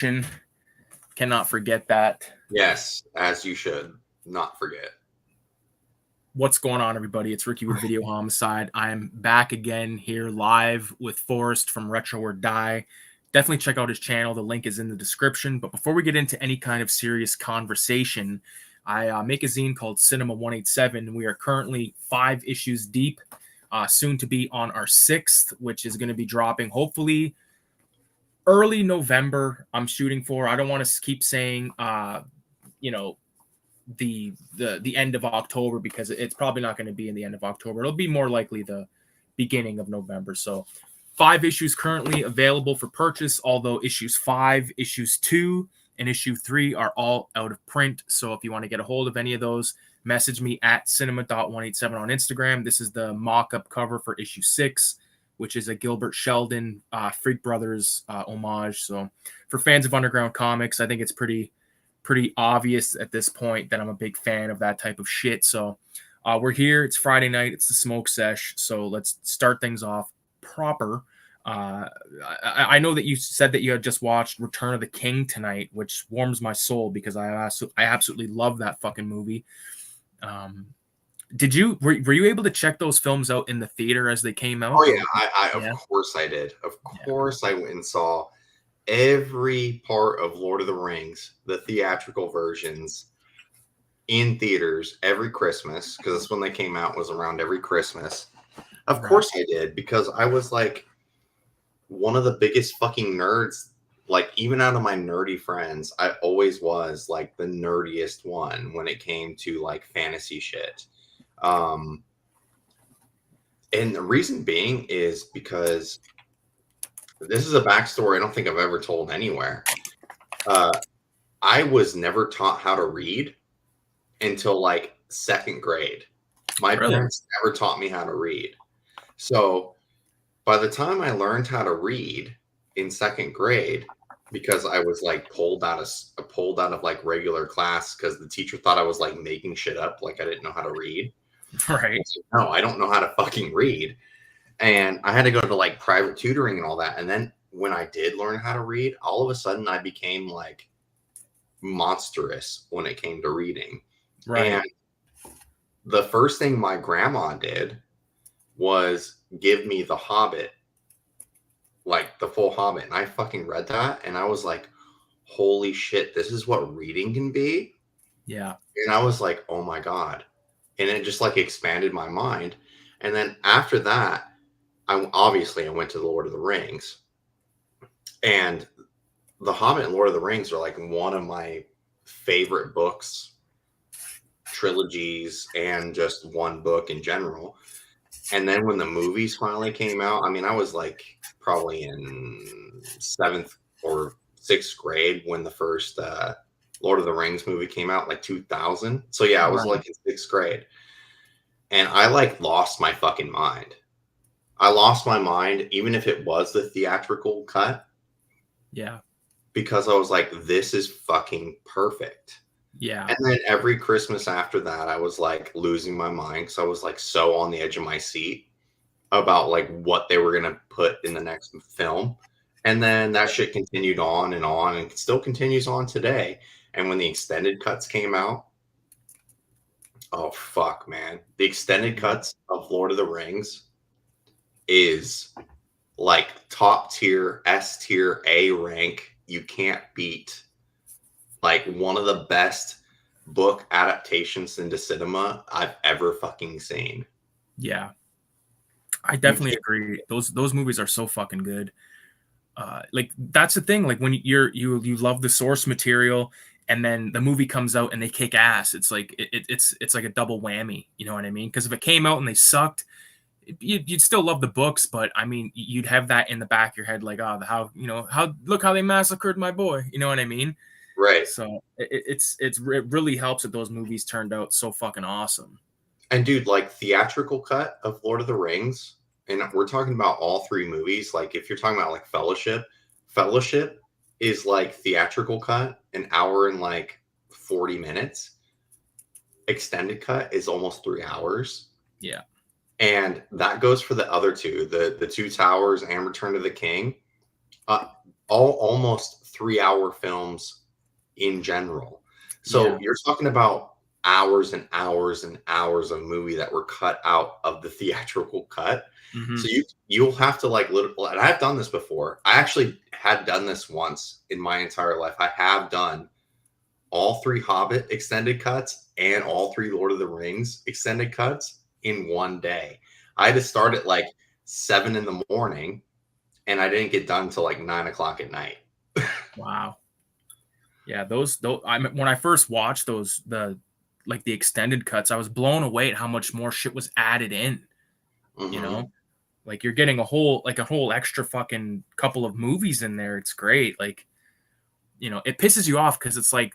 Cannot forget that. Yes, as you should not forget. What's going on, everybody? It's Ricky with Video Homicide. I'm back again here live with Forrest from Retro or Die. Definitely check out his channel. The link is in the description. But before we get into any kind of serious conversation, I make a zine called Cinema 187. We are currently 5 issues deep, soon to be on our 6th, which is going to be dropping hopefully early November. I'm shooting for. I don't want to keep saying, the end of October, because it's probably not going to be in the end of October. It'll be more likely the beginning of November. So 5 issues currently available for purchase, although issues 5, issues 2, and issue 3 are all out of print. So if you want to get a hold of any of those, message me at cinema.187 on Instagram. This is the mock-up cover for issue 6, which is a Gilbert Sheldon Freak Brothers homage. So for fans of underground comics, I think it's pretty obvious at this point that I'm a big fan of that type of shit. So we're here. It's Friday night. It's the smoke sesh. So let's start things off proper. I know that you said that you had just watched Return of the King tonight, which warms my soul because I absolutely love that fucking movie. Were you able to check those films out in the theater as they came out? Oh yeah, I of course I did. Of course I went and saw every part of Lord of the Rings, the theatrical versions, in theaters every Christmas, because that's when they came out, was around every Christmas. Of course I did, because I was like one of the biggest fucking nerds. Like, even out of my nerdy friends, I always was like the nerdiest one when it came to like fantasy shit. And the reason being is because this is a backstory I don't think I've ever told anywhere. I was never taught how to read until like 2nd grade. My parents never taught me how to read. So by the time I learned how to read in 2nd grade, because I was like pulled out of like regular class because the teacher thought I was like making shit up, like I didn't know how to read. Right. No, I don't know how to fucking read. And I had to go to like private tutoring and all that. And then when I did learn how to read, all of a sudden I became like monstrous when it came to reading. Right. And the first thing my grandma did was give me The Hobbit, like the full Hobbit. And I fucking read that and I was like, holy shit, this is what reading can be. Yeah. And I was like, oh my God. And it just like expanded my mind. And then after that, I went to the Lord of the Rings, and The Hobbit and Lord of the Rings are like one of my favorite books, trilogies, and just one book in general. And then when the movies finally came out, I mean, I was like probably in 7th or 6th grade when the first Lord of the Rings movie came out, like 2000. So yeah, I was like in 6th grade, and I like lost my fucking mind. I lost my mind, even if it was the theatrical cut. Yeah. Because I was like, this is fucking perfect. Yeah. And then every Christmas after that, I was like losing my mind because I was like so on the edge of my seat about like what they were going to put in the next film. And then that shit continued on and still continues on today. And when the extended cuts came out, oh fuck, man. The extended cuts of Lord of the Rings is like top tier, S tier, A rank. You can't beat. Like one of the best book adaptations into cinema I've ever fucking seen. Yeah, I definitely agree. Those movies are so fucking good. Like that's the thing. Like when you love the source material, and then the movie comes out and they kick ass. It's like it's like a double whammy. You know what I mean? Because if it came out and they sucked, you'd still love the books, but I mean, you'd have that in the back of your head, like, oh, how look how they massacred my boy. You know what I mean? Right. So it really helps that those movies turned out so fucking awesome. And dude, like theatrical cut of Lord of the Rings, and we're talking about all 3 movies. Like if you're talking about like Fellowship is like theatrical cut, an hour and like 40 minutes. Extended cut is almost 3 hours. Yeah. And that goes for the other 2, the 2 Towers and Return of the King. almost 3-hour films in general. So you're talking about hours and hours and hours of movie that were cut out of the theatrical cut. So you'll have to like and I've done this before. I actually had done this once in my entire life. I have done all 3 Hobbit extended cuts and all 3 Lord of the Rings extended cuts in one day. I had to start at like 7 in the morning, and I didn't get done until like 9 o'clock at night. Wow. Yeah, those when I first watched the extended cuts, I was blown away at how much more shit was added in. You know, like you're getting a whole extra fucking couple of movies in there. It's great. Like, it pisses you off because it's like,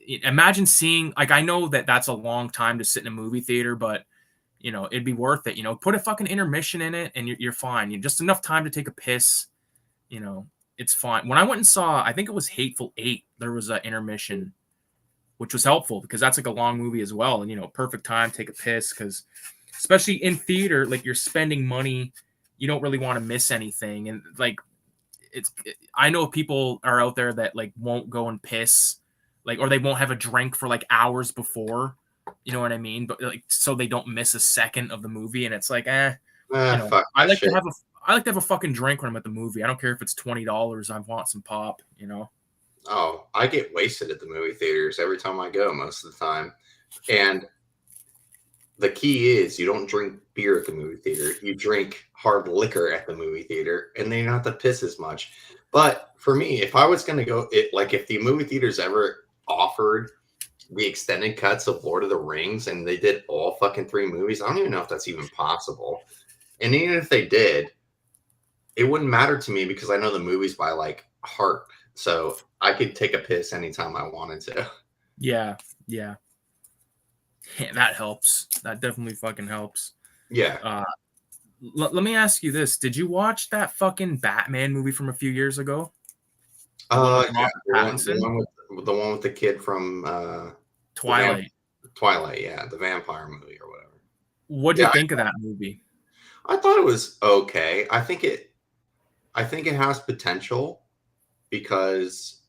imagine seeing, like, I know that that's a long time to sit in a movie theater, but it'd be worth it. Put a fucking intermission in it and you're fine. Just enough time to take a piss. It's fine. When I went and saw, I think it was Hateful Eight, there was an intermission, which was helpful because that's like a long movie as well. And, perfect time, take a piss, because especially in theater, like, you're spending money, you don't really want to miss anything. And like, I know people are out there that like won't go and piss, like, or they won't have a drink for like hours before, you know what I mean? But like, so they don't miss a second of the movie. And it's like, I like to have a fucking drink when I'm at the movie. I don't care if it's $20. I want some pop, Oh, I get wasted at the movie theaters every time I go most of the time. And the key is you don't drink beer at the movie theater. You drink hard liquor at the movie theater, and then you don't have to piss as much. But for me, if I was going to go, if the movie theaters ever offered the extended cuts of Lord of the Rings and they did all fucking 3 movies, I don't even know if that's even possible. And even if they did, it wouldn't matter to me because I know the movies by like heart. So I could take a piss anytime I wanted to. Yeah. Yeah, that helps. That definitely fucking helps. Yeah. Let me ask you this. Did you watch that fucking Batman movie from a few years ago? Yeah, the one with the kid from Twilight. Twilight, yeah, the vampire movie or whatever. What do you think of that movie? I thought it was okay. I think it has potential because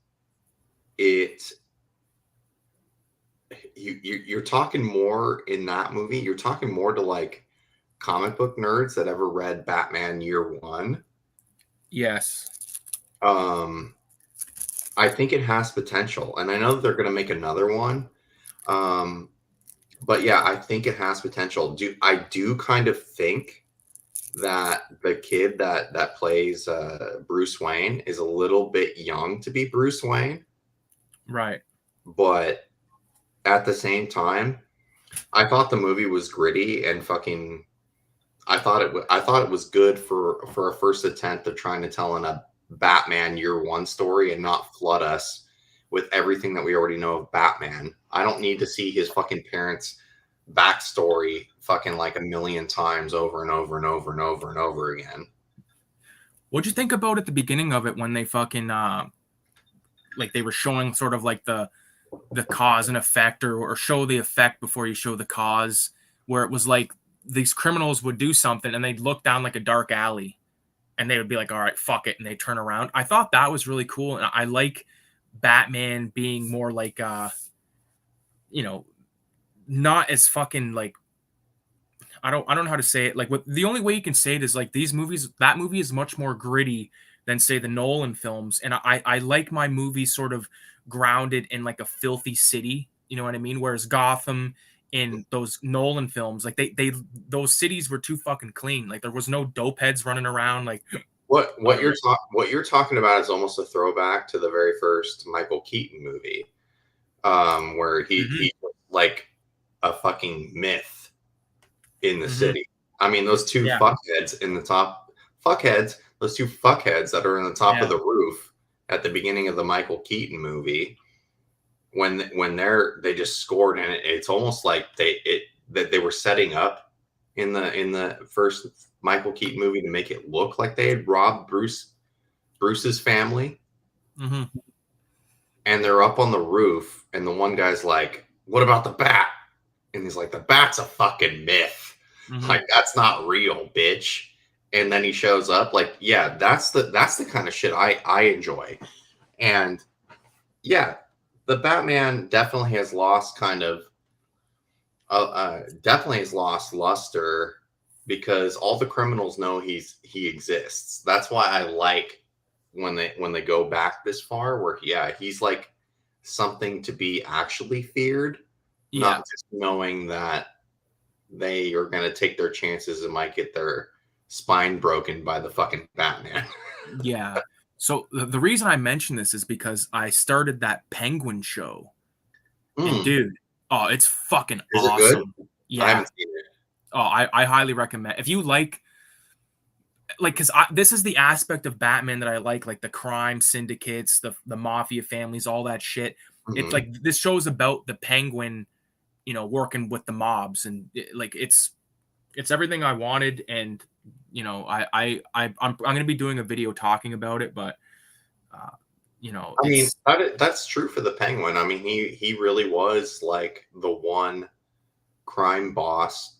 you're talking more in that movie. You're talking more to like comic book nerds that ever read Batman Year One. Yes. I think it has potential, and I know that they're going to make another one. But yeah, I think it has potential. I do kind of think that the kid that plays Bruce Wayne is a little bit young to be Bruce Wayne. Right. But at the same time, I thought the movie was gritty and fucking. I thought it was good for a first attempt of trying to tell a Batman Year One story and not flood us with everything that we already know of Batman. I don't need to see his fucking parents' backstory fucking like a million times over and over and over and over and over again. What'd you think about at the beginning of it when they fucking like they were showing sort of like the cause and effect, or show the effect before you show the cause, where it was like these criminals would do something and they'd look down like a dark alley and they would be like, all right, fuck it, and they turn around. I thought that was really cool, and I like Batman being more like not as fucking like, I don't know how to say it. Like, the only way you can say it is like these movies, that movie is much more gritty than say the Nolan films. And I like my movies sort of grounded in like a filthy city, you know what I mean? Whereas Gotham in those Nolan films, like those cities were too fucking clean. Like there was no dope heads running around. Like what you're talking about is almost a throwback to the very first Michael Keaton movie, where he like a fucking myth in the city. I mean, those two fuckheads in the top, those two fuckheads that are in the top of the roof at the beginning of the Michael Keaton movie, when they just scored, and it's almost like they were setting up in the first Michael Keaton movie to make it look like they had robbed Bruce's family. Mm-hmm. And they're up on the roof, and the one guy's like, "What about the bat?" And he's like, "The bat's a fucking myth. Mm-hmm. Like, that's not real, bitch." and then he shows up. Like, yeah, that's the kind of shit I enjoy. And yeah, the Batman definitely has lost definitely has lost luster because all the criminals know he exists. That's why I like when they go back this far, where he's like something to be actually feared, Yeah. not just knowing that they are going to take their chances and might get their spine broken by the fucking Batman. Yeah. So the reason I mention this is because I started that Penguin show, and dude, oh, it's fucking Is it good? awesome. I Yeah. haven't seen it. Oh, I highly recommend if you like, because this is the aspect of Batman that I like the crime syndicates, the mafia families, all that shit. It's Mm-hmm. like this show's about the Penguin, working with the mobs, and it's everything I wanted, and I'm gonna be doing a video talking about it, but uh, I mean, it's that's true for the Penguin. I mean, he really was like the one crime boss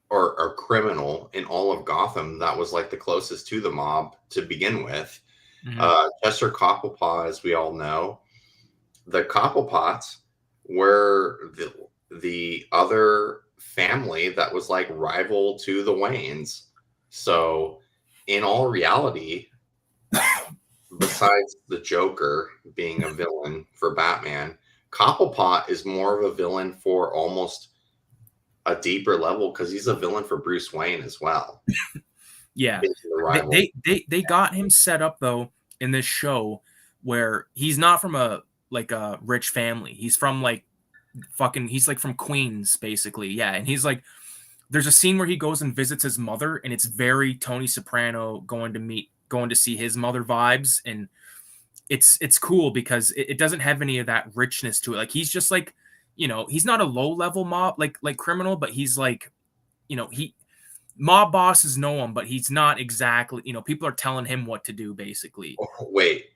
or criminal in all of Gotham that was like the closest to the mob to begin with. mhm, Chester Cobblepot, as we all know, the Cobblepots were the other family that was like rival to the Waynes. So, in all reality, besides the Joker being a villain for Batman, Cobblepot is more of a villain for almost a deeper level because he's a villain for Bruce Wayne as well. yeah. Being the They, rival. they got him set up though in this show where he's not from a rich family. He's from he's like from Queens basically. Yeah, and he's like there's a scene where he goes and visits his mother, and it's very Tony Soprano going to see his mother vibes, and it's cool because it doesn't have any of that richness to it. Like he's just like, he's not a low level mob like criminal, but he's like, he mob bosses know him, but he's not exactly, people are telling him what to do basically. Oh, wait,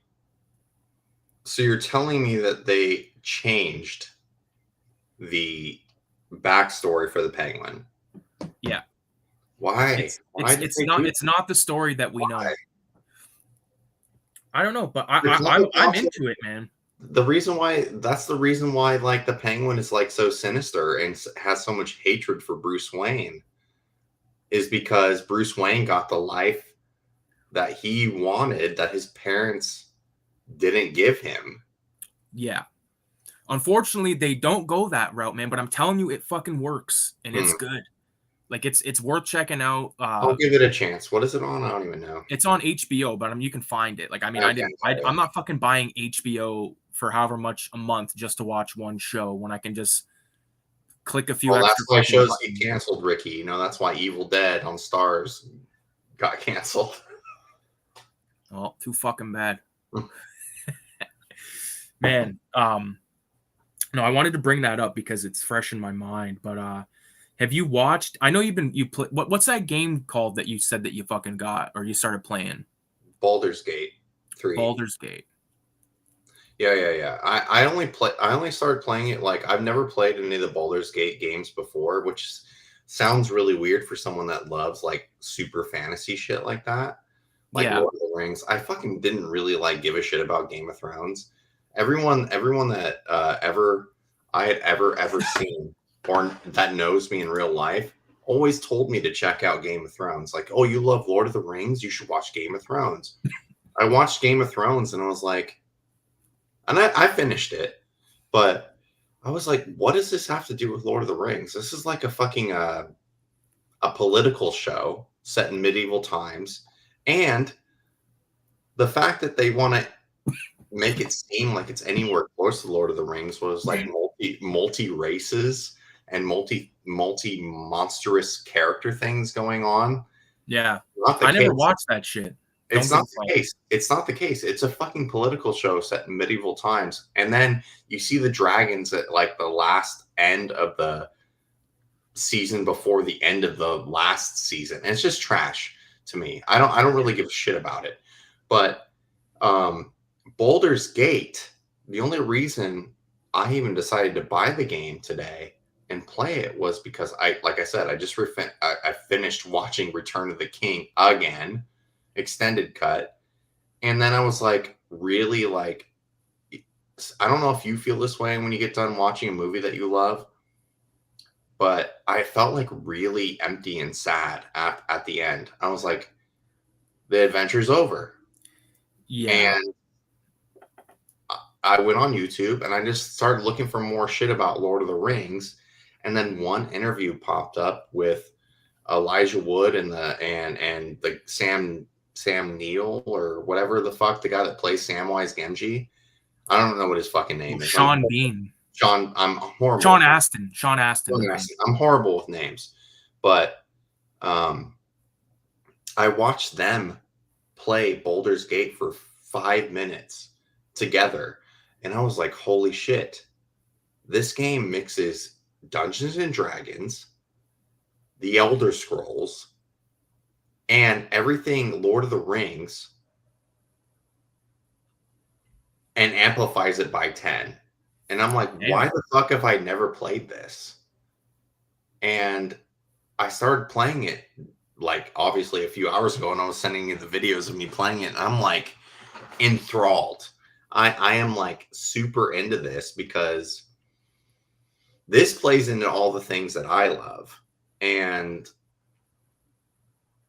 so you're telling me that they changed the backstory for the Penguin? Yeah. Why? It's Why did they do it's not the story that we know. why? I don't know, but The I'm Cobblepots, into it, man. that's the reason why like the Penguin is like so sinister and has so much hatred for Bruce Wayne is because Bruce Wayne got the life that he wanted that his parents didn't give him. Yeah. Unfortunately, they don't go that route, man, but I'm telling you it fucking works and it's Hmm. good. Like it's worth checking out. I'll give it a chance. What is it on? I don't even know. It's on HBO, but you can find it. Like I mean, Okay. I'm not fucking buying HBO for however much a month just to watch one show when I can just click a few Well, extra that's why fucking shows get buttons. canceled, Ricky. You know, that's why Evil Dead on Stars got canceled. Oh, too fucking bad. Man, no, I wanted to bring that up because it's fresh in my mind, but have you watched? I know you play. What's that game called that you said that you fucking got or you started playing? Baldur's Gate 3. Baldur's Gate. Yeah. I only started playing it like I've never played any of the Baldur's Gate games before, which sounds really weird for someone that loves like super fantasy shit like that. Like Yeah, Lord of the Rings. I fucking didn't really like give a shit about Game of Thrones. Everyone that I had ever seen or that knows me in real life always told me to check out Game of Thrones. Like, oh, you love Lord of the Rings? You should watch Game of Thrones. I watched Game of Thrones and I was like, and I finished it, but I was like, what does this have to do with Lord of the Rings? This is like a fucking a political show set in medieval times, and the fact that they want to make it seem like it's anywhere close to Lord of the Rings was like multi races and multi monstrous character things going on. yeah. Not the I case. never watched that shit. Don't It's get not me the wrong. case. It's not the case. It's a fucking political show set in medieval times. And then you see the dragons at like the last end of the season before the end of the last season. And it's just trash to me. I don't really give a shit about it. But Baldur's Gate, the only reason I even decided to buy the game today and play it was because like I said, I finished watching Return of the King again, extended cut. And then I was like, really, like, I don't know if you feel this way when you get done watching a movie that you love, but I felt like really empty and sad at the end. I was like, the adventure's over. Yeah. And I went on YouTube and I just started looking for more shit about Lord of the Rings. And then one interview popped up with Elijah Wood and the Sam Neill or whatever the fuck, the guy that plays Samwise Gamgee. I don't know what his fucking name is. Sean Bean. I'm horrible. Sean Astin. Sean Astin. I'm horrible with names. But I watched them play Baldur's Gate for 5 minutes together. And I was like, holy shit. This game mixes Dungeons and Dragons, the Elder Scrolls, and everything Lord of the Rings, and amplifies it by 10. And I'm like, why the fuck have I never played this? And I started playing it, like, obviously a few hours ago, and I was sending you the videos of me playing it, and I'm like enthralled. I am like super into this because this plays into all the things that I love. And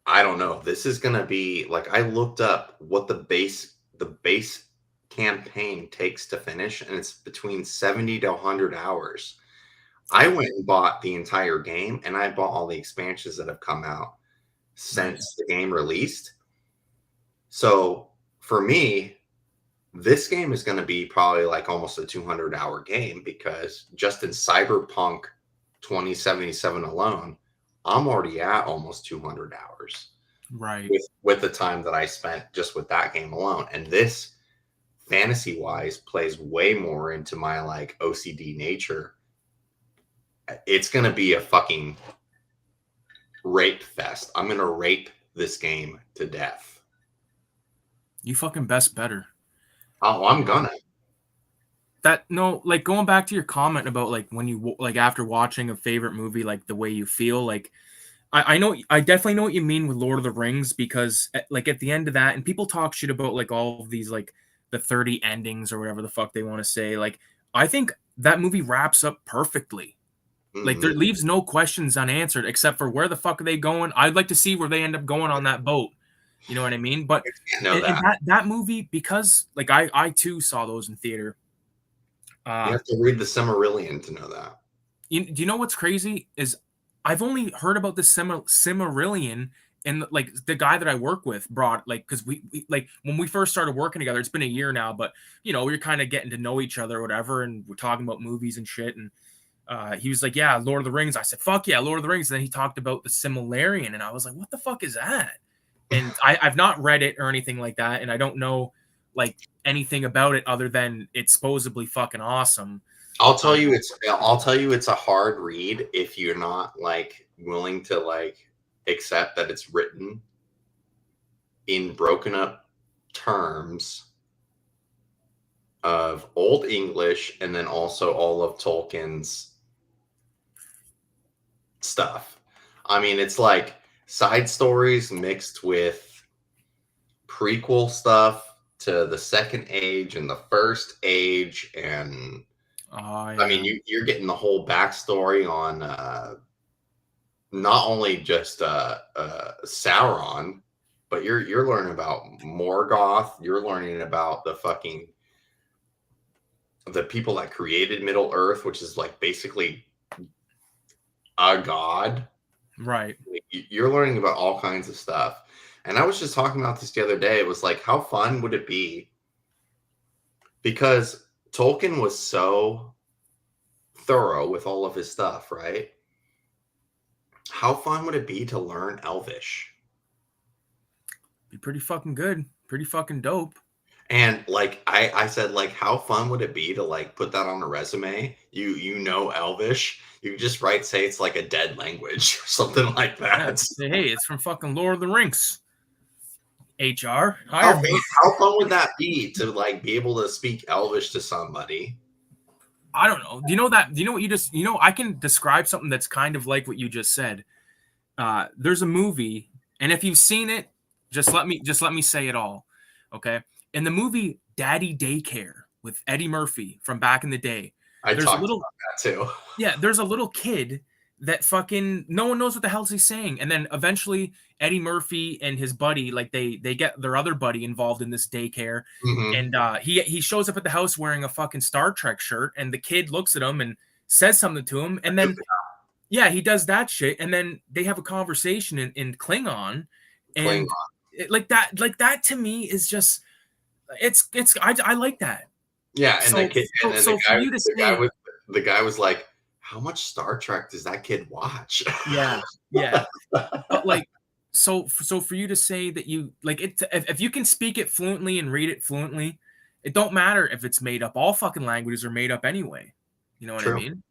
I don't know, this is going to be like, I looked up what the base campaign takes to finish, and it's between 70 to 100 hours. I went and bought the entire game, and I bought all the expansions that have come out since the game released. So for me, this game is going to be probably like almost a 200-hour game, because just in Cyberpunk 2077 alone, I'm already at almost 200 hours. Right. With the time that I spent just with that game alone. And this, fantasy-wise, plays way more into my like OCD nature. It's going to be a fucking rape fest. I'm going to rape this game to death. You fucking best better. Oh, I'm gonna. Like, going back to your comment about like when you like after watching a favorite movie, like the way you feel, like I know, I definitely know what you mean with Lord of the Rings, because like at the end of that, and people talk shit about like all of these like the 30 endings or whatever the fuck they want to say. Like, I think that movie wraps up perfectly. Mm-hmm. Like, there leaves no questions unanswered except for where the fuck are they going. I'd like to see where they end up going on that boat. You know what I mean? But that movie, because like I too saw those in theater. You have to read the Silmarillion to know that. Do you know what's crazy is I've only heard about the Silmarillion, and like the guy that I work with brought, like, because we like when we first started working together, it's been a year now, but you know, we're kind of getting to know each other or whatever, and we're talking about movies and shit, and he was like, yeah, Lord of the Rings. I said, fuck yeah, Lord of the Rings. And then he talked about the Silmarillion, and I was like, what the fuck is that? And I've not read it or anything like that, and I don't know like anything about it other than it's supposedly fucking awesome. I'll tell you it's a hard read if you're not like willing to like accept that it's written in broken up terms of Old English, and then also all of Tolkien's stuff. I mean, it's like side stories mixed with prequel stuff to the Second Age and the First Age, and I mean, you're getting the whole backstory on not only just Sauron, but you're learning about Morgoth. You're learning about the people that created Middle Earth, which is like basically a god. Right. You're learning about all kinds of stuff. And I was just talking about this the other day. It was like, how fun would it be? Because Tolkien was so thorough with all of his stuff, right? How fun would it be to learn Elvish? Be pretty fucking good. Pretty fucking dope. And like I said, like, how fun would it be to like put that on a resume? You know Elvish. You just say it's like a dead language or something like that. Yeah, say, hey, it's from fucking Lord of the Rings. HR. How fun would that be to like be able to speak Elvish to somebody? I don't know. Do you know that? Do you know what you just? You know, I can describe something that's kind of like what you just said. There's a movie, and if you've seen it, just let me say it all. Okay. In the movie Daddy Daycare with Eddie Murphy from back in the day, I there's a talked little about that too. yeah, there's a little kid that fucking no one knows what the hell's he's saying. And then eventually Eddie Murphy and his buddy, like they get their other buddy involved in this daycare. Hmm. And he shows up at the house wearing a fucking Star Trek shirt, and the kid looks at him and says something to him, and then yeah, he does that shit, and then they have a conversation in Klingon, Klingon. and like that to me is just I like that. Yeah, and the So kid, and so then so for you to say the guy was like, "How much Star Trek does that kid watch?" yeah, yeah. But like, so for you to say that you like it, if you can speak it fluently and read it fluently, it don't matter if it's made up. All fucking languages are made up anyway. You know what I True. mean?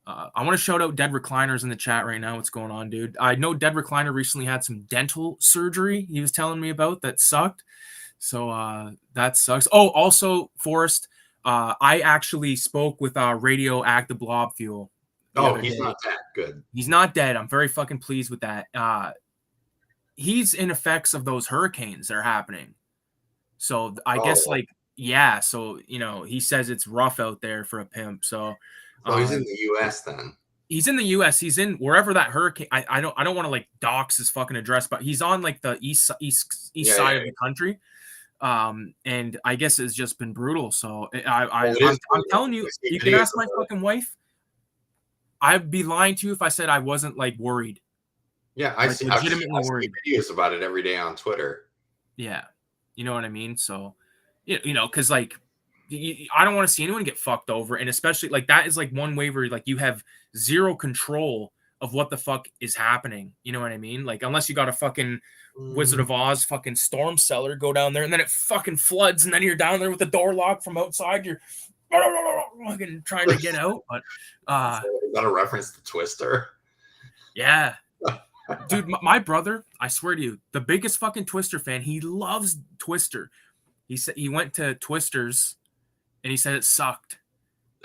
I want to shout out Dead Recliners in the chat right now. What's going on, dude? I know Dead Recliner recently had some dental surgery. He was telling me about that sucked. So that sucks. Oh, also, Forrest, I actually spoke with Radioactive Blob Fuel the Oh, other he's day. not that good. He's not dead. I'm very fucking pleased with that. He's in effects of those hurricanes that are happening. So I guess Oh, like yeah. So he says it's rough out there for a pimp. So so he's in um, the U.S. then. he's in the U.S. He's in wherever that hurricane. I don't want to like dox his fucking address, but he's on like the east Yeah, side yeah, of yeah. the country. And I guess it's just been brutal. So Well, it is I'm brutal. telling you, I see you can videos ask my of it. fucking wife. I'd be lying to you if I said I wasn't like worried, Yeah, like I legitimately see worried. videos about it every day on Twitter. Yeah, you know what I mean. So because like I don't want to see anyone get fucked over, and especially like that is like one way where like you have zero control of what the fuck is happening. You know what I mean? Like unless you got a fucking Wizard Mm, of Oz fucking storm cellar go down there, and then it fucking floods, and then you're down there with the door locked from outside. You're fucking trying to get out, but uh, is that a reference to Twister? yeah. Dude, my brother, I swear to you, the biggest fucking Twister fan. He loves Twister. He said he went to Twisters and he said it sucked.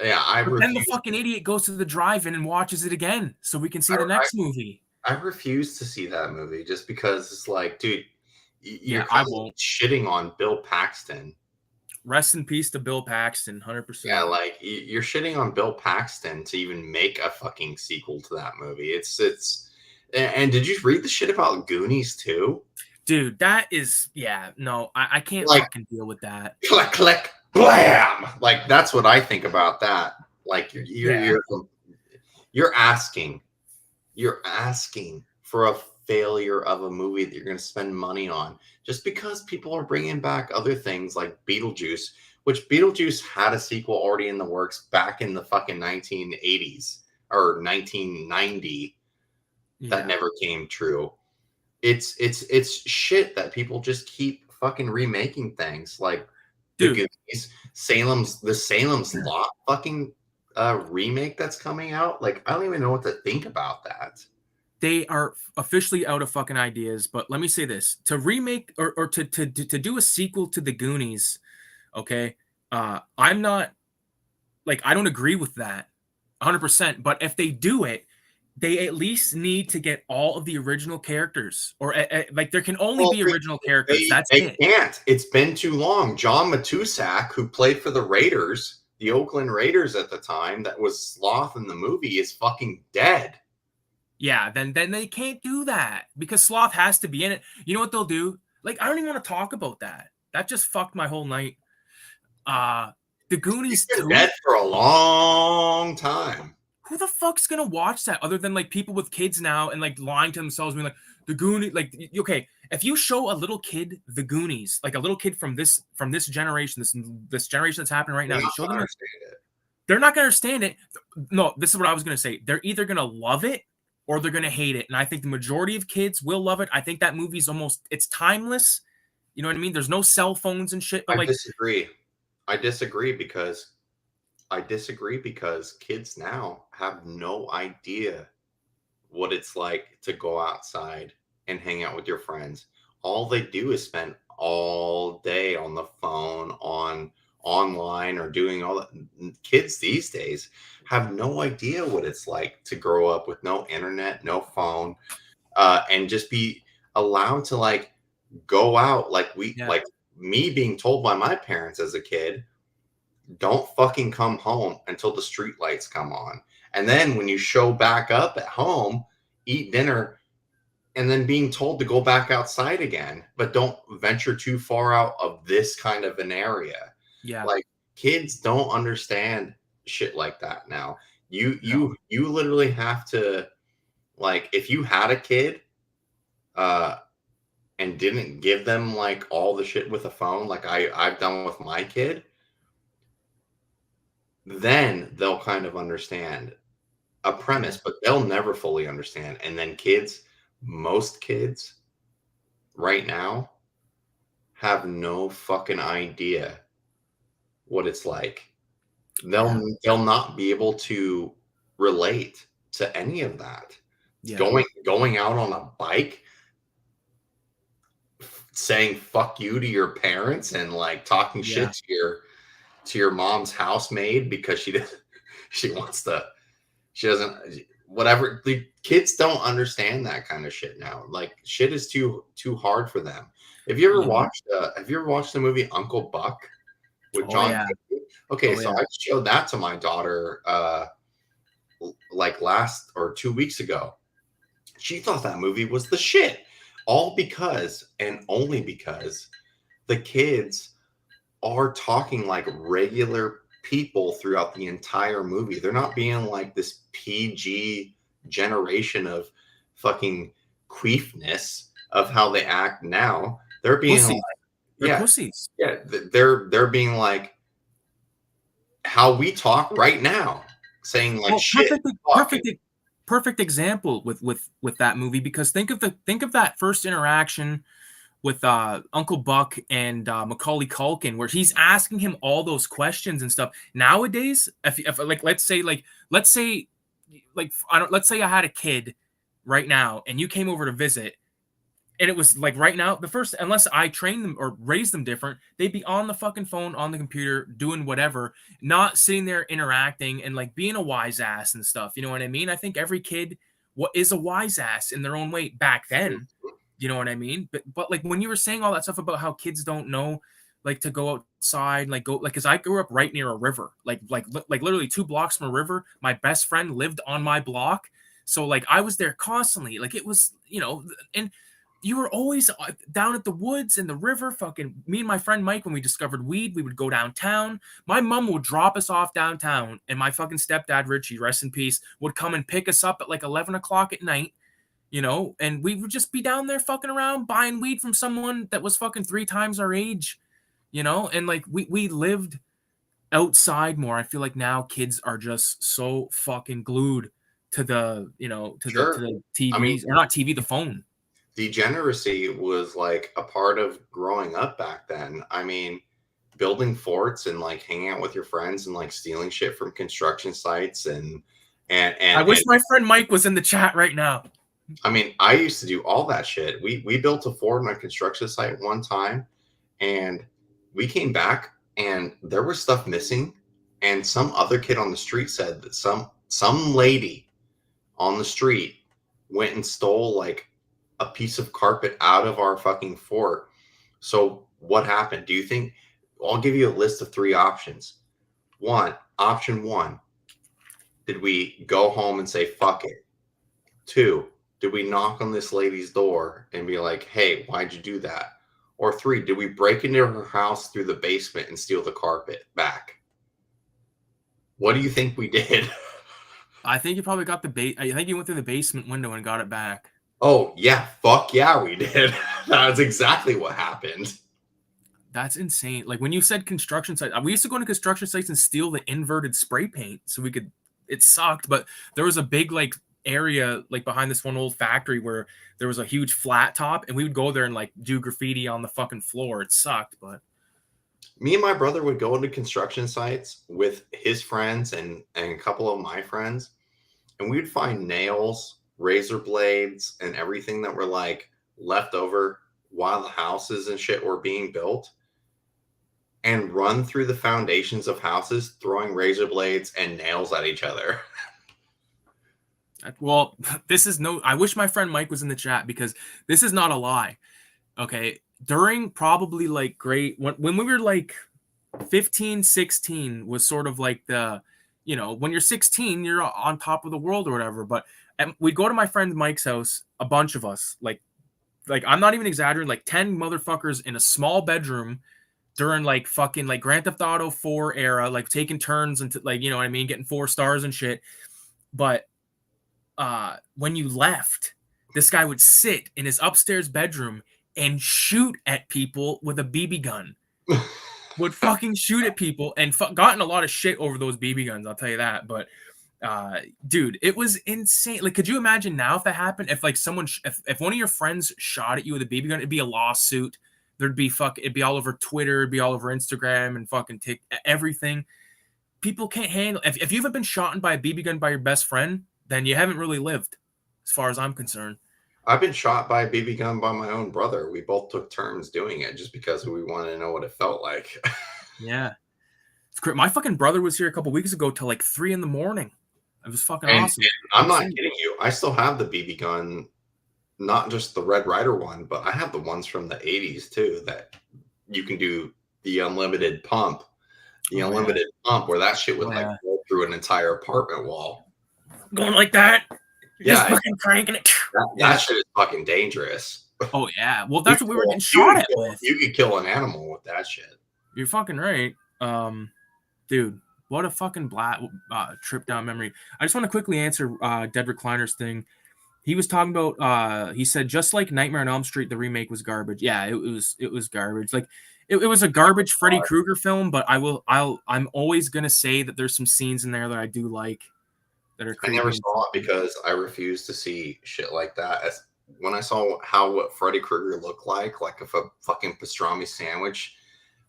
Yeah, But then the fucking idiot goes to the drive-in and watches it again so we can see the I, next movie. I refuse to see that movie just because it's like, dude, you're Yeah, I kind of won't. shitting on Bill Paxton. Rest in peace to Bill Paxton, Yeah, 100%. like you're shitting on Bill Paxton to even make a fucking sequel to that movie. And did you read the shit about Goonies too? Dude, that is yeah, no, I can't Like fucking deal with that. click click blam. Like that's what I think about that. Like Yeah. you're asking you're asking for a failure of a movie that you're going to spend money on just because people are bringing back other things like Beetlejuice, which Beetlejuice had a sequel already in the works back in the fucking 1980s or 1990 that Yeah. never came true. It's shit that people just keep fucking remaking things like the Dude, Goonies, Salem's Lot fucking remake that's coming out. Like I don't even know what to think about that. they are officially out of fucking ideas, but let me say this. To remake or to do a sequel to the Goonies, okay? I'm not like I don't agree with that 100%, but if they do it, they at least need to get all of the original characters or like there can only Well, be original characters. they That's they it. can't. It's been too long. John Matusak, who played for the Raiders, the Oakland Raiders at the time, that was Sloth in the movie, is fucking dead. Yeah, then they can't do that because Sloth has to be in it. You know what they'll do? Like I don't even want to talk about that. That just fucked my whole night. The He's Goonies been 2. dead for a long time. Who the fuck's gonna watch that other than like people with kids now and like lying to themselves, being like the Goonies? Like, okay, if you show a little kid the Goonies, like a little kid from this generation, this generation that's happening right now, They're you not show gonna them, understand it. they're not gonna understand it. No, this is what I was gonna say. They're either gonna love it or they're gonna hate it, and I think the majority of kids will love it. I think that movie's it's timeless. You know what I mean? There's no cell phones and shit, but I like, disagree. I disagree because kids now have no idea what it's like to go outside and hang out with your friends. All they do is spend all day on the phone, online or doing all that. Kids these days have no idea what it's like to grow up with no internet, no phone, and just be allowed to like go out Yeah. like me being told by my parents as a kid, don't fucking come home until the street lights come on. And then when you show back up at home, eat dinner, and then being told to go back outside again, but don't venture too far out of this kind of an area. Yeah. Like kids don't understand shit like that now. You No. you literally have to, like, if you had a kid uh and didn't give them like all the shit with a phone like I've done with my kid, then they'll kind of understand a Yeah. premise, but they'll never fully understand. And then most kids right now have no fucking idea what it's like. Yeah. They'll not be able to relate to any of that. Yeah. Going out on a bike, saying fuck you to your parents and like talking Yeah. shit to your mom's housemaid because she wants to she doesn't whatever. The kids don't understand that kind of shit now. Like shit is too hard for them. Yeah. Have you ever watched the movie Uncle Buck with Oh John yeah. Candy? Okay, Oh so yeah. I showed that to my daughter like last or 2 weeks ago. She thought that movie was the shit. All because and only because the kids are talking like regular people throughout the entire movie. They're not being like this PG generation of fucking queefness of how they act now. They're being like, Pussies. They're yeah, pussies. yeah, they're being like how we talk right now, saying like Well, shit, fuck, and perfect example with that movie, because think of that first interaction with Uncle Buck and Macaulay Culkin, where he's asking him all those questions and stuff. Nowadays, if like let's say like I don't let's say I had a kid right now and you came over to visit, and it was like right now, the first, unless I trained them or raised them different, they'd be on the fucking phone, on the computer, doing whatever, not sitting there interacting and like being a wise ass and stuff. You know what I mean? I think every kid what is a wise ass in their own way back then. You know what I mean? But like when you were saying all that stuff about how kids don't know like to go outside, like go like because I grew up right near a river, like literally 2 blocks from a river. My best friend lived on my block. So like I was there constantly. Like it was, and you were always down at the woods and the river. Fucking me and my friend Mike, when we discovered weed, we would go downtown. My mom would drop us off downtown, and my fucking stepdad Richie, rest in peace, would come and pick us up at like 11 o'clock at night. And we would just be down there fucking around buying weed from someone that was fucking 3 times our age. And like we lived outside more. I feel like now kids are just so fucking glued to the to sure. the I mean, TVs, or not TV, the phone. degeneracy was like a part of growing up back then. I mean, building forts and like hanging out with your friends and like stealing shit from construction sites I wish and my friend Mike was in the chat right now. I mean, I used to do all that shit. We built a fort on a construction site one time, and we came back and there was stuff missing, and some other kid on the street said that some lady on the street went and stole like a piece of carpet out of our fucking fort. So what happened? Do you think I'll give you a list of 3 options. Option one, did we go home and say fuck it? 2, did we knock on this lady's door and be like, hey, why'd you do that? Or 3, did we break into her house through the basement and steal the carpet back? What do you think we did? I think you probably got I think you went through the basement window and got it back. Oh, yeah. Fuck yeah, we did. That's exactly what happened. That's insane. Like when you said construction site, we used to go into construction sites and steal the inverted spray paint so we could. It sucked, but there was a big like area like behind this one old factory where there was a huge flat top, and we would go there and like do graffiti on the fucking floor. It sucked, but Me and my brother would go into construction sites with his friends and a couple of my friends, and we'd find nails, razor blades, and everything that were like left over while the houses and shit were being built. and run through the foundations of houses, throwing razor blades and nails at each other. Well, this is no. I wish my friend Mike was in the chat because this is not a lie. Okay, during probably like when we were like 15, 16 was sort of like the, when you're 16, you're on top of the world or whatever. But we'd go to my friend Mike's house, a bunch of us, like I'm not even exaggerating, like 10 motherfuckers in a small bedroom during like fucking like Grand Theft Auto 4 era, like taking turns and like, you know what I mean, getting 4 stars and shit. But when you left, this guy would sit in his upstairs bedroom and shoot at people with a BB gun. Would fucking shoot at people and gotten a lot of shit over those BB guns, I'll tell you that. But dude, it was insane. Like, could you imagine now if that happened? If like someone, if one of your friends shot at you with a BB gun, it'd be a lawsuit. There'd be it'd be all over Twitter, it'd be all over Instagram and fucking everything. People can't handle. If you haven't been shot by a BB gun by your best friend, then you haven't really lived, as far as I'm concerned. I've been shot by a BB gun by my own brother. We both took turns doing it just because we wanted to know what it felt like. Yeah. My fucking brother was here a couple weeks ago till like 3 a.m. It was fucking awesome. And I'm not kidding you. I still have the BB gun, not just the Red Ryder one, but I have the ones from the 80s too that you can do the unlimited pump. Pump where that shit would like go through an entire apartment wall. Going like that. Yeah. Just fucking cranking it. That shit is fucking dangerous. Oh, yeah. Well, that's what we were getting shot at with. You could kill an animal with that shit. You're fucking right. Dude, what a fucking trip down memory. I just want to quickly answer Dead Recliner's thing. He was talking about, he said, just like Nightmare on Elm Street, the remake was garbage. Yeah, it was garbage. Like, it was a garbage Freddy Krueger film, but I'm always going to say that there's some scenes in there that I do like. That are creepy. I never saw it because I refuse to see shit like that. When I saw what Freddy Krueger looked like if a fucking pastrami sandwich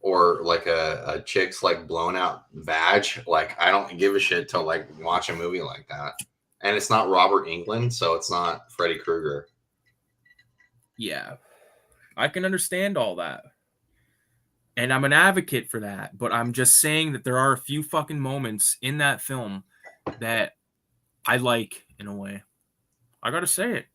or like a chick's like blown out vag, like I don't give a shit to like watch a movie like that. And it's not Robert Englund, so it's not Freddy Krueger. Yeah, I can understand all that. And I'm an advocate for that, but I'm just saying that there are a few fucking moments in that film that I like in a way. I gotta say it.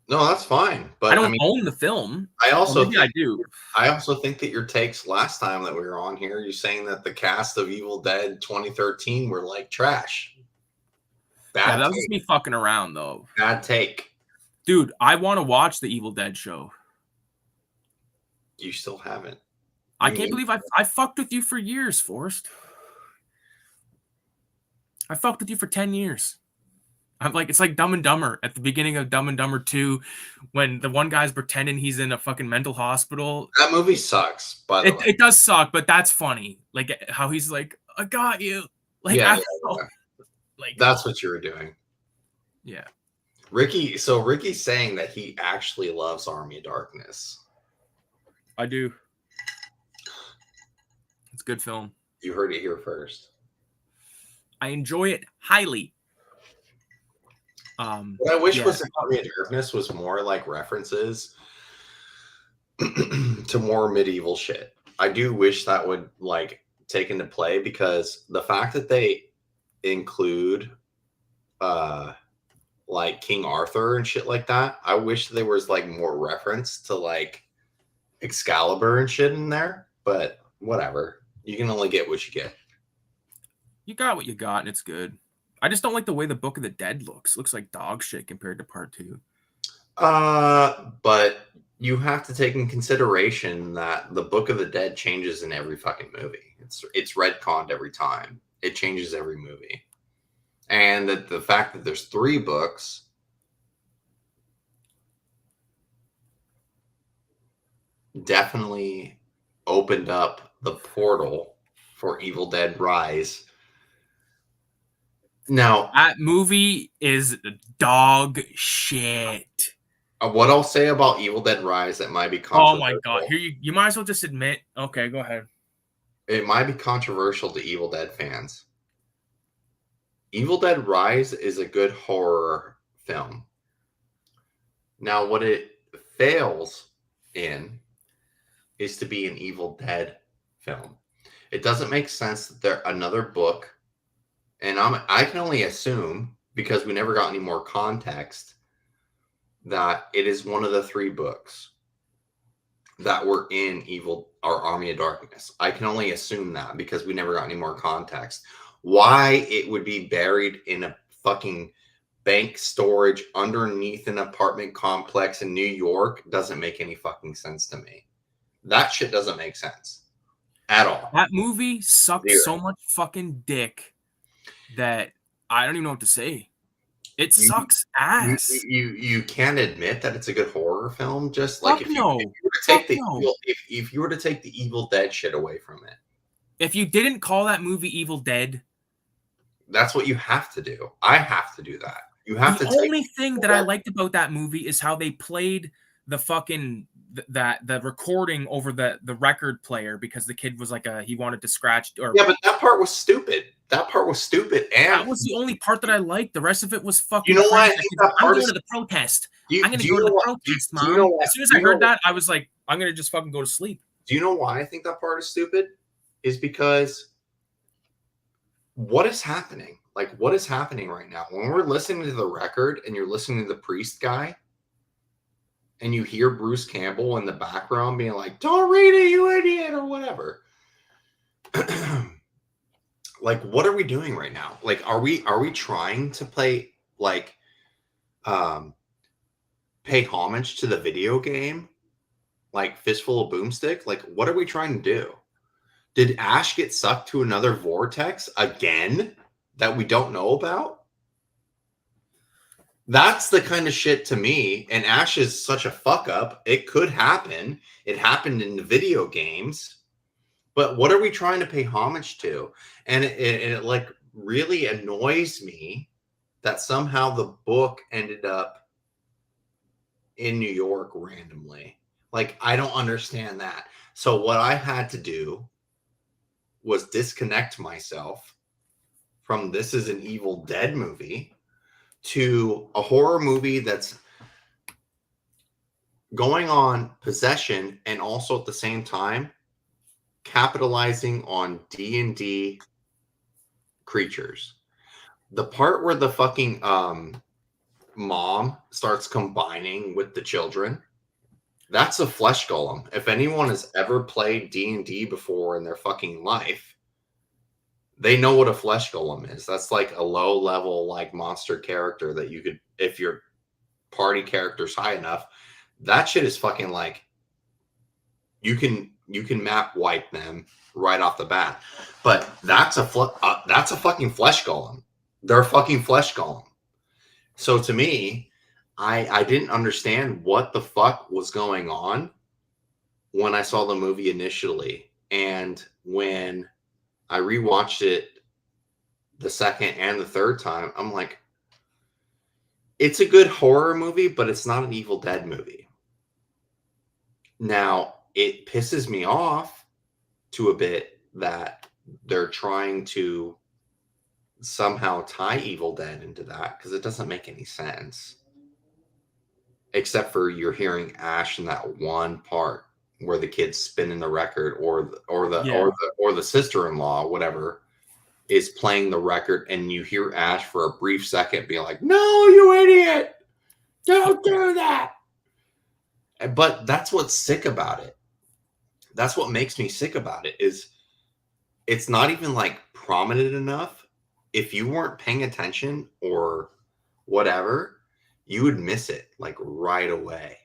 No, that's fine. But I don't own the film. I also I do. I also think that your takes last time that we were on here, you're saying that the cast of Evil Dead 2013 were like trash. Bad that was just me fucking around though. Bad take. Dude, I want to watch the Evil Dead show. You still haven't. I can't believe I fucked with you for years, Forrest. I fucked with you for 10 years. I'm like, it's like Dumb and Dumber at the beginning of Dumb and Dumber 2 when the one guy's pretending he's in a fucking mental hospital. That movie sucks, by the way. It does suck, but that's funny. Like how he's like, I got you. Like, yeah. Like that's what you were doing. Yeah. Ricky's saying that he actually loves Army of Darkness. I do. It's a good film. You heard it here first. I enjoy it highly. What I wish was Army of Darkness was more like references to more medieval shit. I do wish that would like take into play because the fact that they include like King Arthur and shit like that, I wish there was like more reference to like Excalibur and shit in there, but whatever. You can only get what you get. You got what you got, and it's good. I just don't like the way the Book of the Dead looks. It looks like dog shit compared to part 2. But you have to take in consideration that the Book of the Dead changes in every fucking movie. It's retconned every time. It changes every movie. And that the fact that there's 3 books definitely opened up the portal for Evil Dead Rise. Now, that movie is dog shit. What I'll say about Evil Dead Rise that might be controversial. Oh my god! Here you might as well just admit. Okay, go ahead. It might be controversial to Evil Dead fans. Evil Dead Rise is a good horror film. Now, what it fails in is to be an Evil Dead film. It doesn't make sense that there another book, and I can only assume because we never got any more context that it is one of the 3 books that were in Evil or Army of Darkness. I can only assume that because we never got any more context. Why it would be buried in a fucking bank storage underneath an apartment complex in New York doesn't make any fucking sense to me. That shit doesn't make sense at all. That movie sucked so much fucking dick that I don't even know what to say. It sucks ass. You can't admit that it's a good horror film. Just Fuck like if no. you were to take if you were to take the Evil Dead shit away from it, if you didn't call that movie Evil Dead, that's what you have to do. I have to do that. You have to. The only thing that I liked about that movie is how they played the fucking the recording over the record player because the kid was like he wanted to scratch or yeah, but that part was stupid. That part was stupid, and that was the only part that I liked. The rest of it was fucking. You know why I think that part I'm going to the protest. I'm going to go to the protest, Mom. As soon as I heard that, I was like, I'm going to just fucking go to sleep. Do you know why I think that part is stupid? Is because what is happening? Like, what is happening right now? When we're listening to the record and you're listening to the priest guy, and you hear Bruce Campbell in the background being like, "Don't read it, you idiot," or whatever. Like, what are we doing right now? Like, are we trying to play like pay homage to the video game? Like Fistful of Boomstick? Like, what are we trying to do? Did Ash get sucked to another vortex again that we don't know about? That's the kind of shit to me. And Ash is such a fuck up. It could happen. It happened in the video games. But what are we trying to pay homage to? And it like really annoys me that somehow the book ended up in New York randomly. Like, I don't understand that. So what I had to do was disconnect myself from This Is an Evil Dead movie to a horror movie that's going on possession and also at the same time capitalizing on D&D creatures. The part where the fucking mom starts combining with the children, that's a flesh golem. If anyone has ever played D&D before in their fucking life, they know what a flesh golem is. That's like a low level like monster character that you could, if your party character's high enough, that shit is fucking like you can map wipe them right off the bat. But that's a fucking flesh golem. They're a fucking flesh golem. So to me, I didn't understand what the fuck was going on when I saw the movie initially. And when I rewatched it the second and the third time, I'm like, it's a good horror movie, but it's not an Evil Dead movie. Now, it pisses me off to a bit that they're trying to somehow tie Evil Dead into that because it doesn't make any sense. Except for you're hearing Ash in that one part where the kid's spinning the record or the sister-in-law, whatever, is playing the record, and you hear Ash for a brief second be like, "No, you idiot! Don't do that!" But that's what's sick about it. That's what makes me sick about it, is it's not even like prominent enough. If you weren't paying attention or whatever, you would miss it like right away.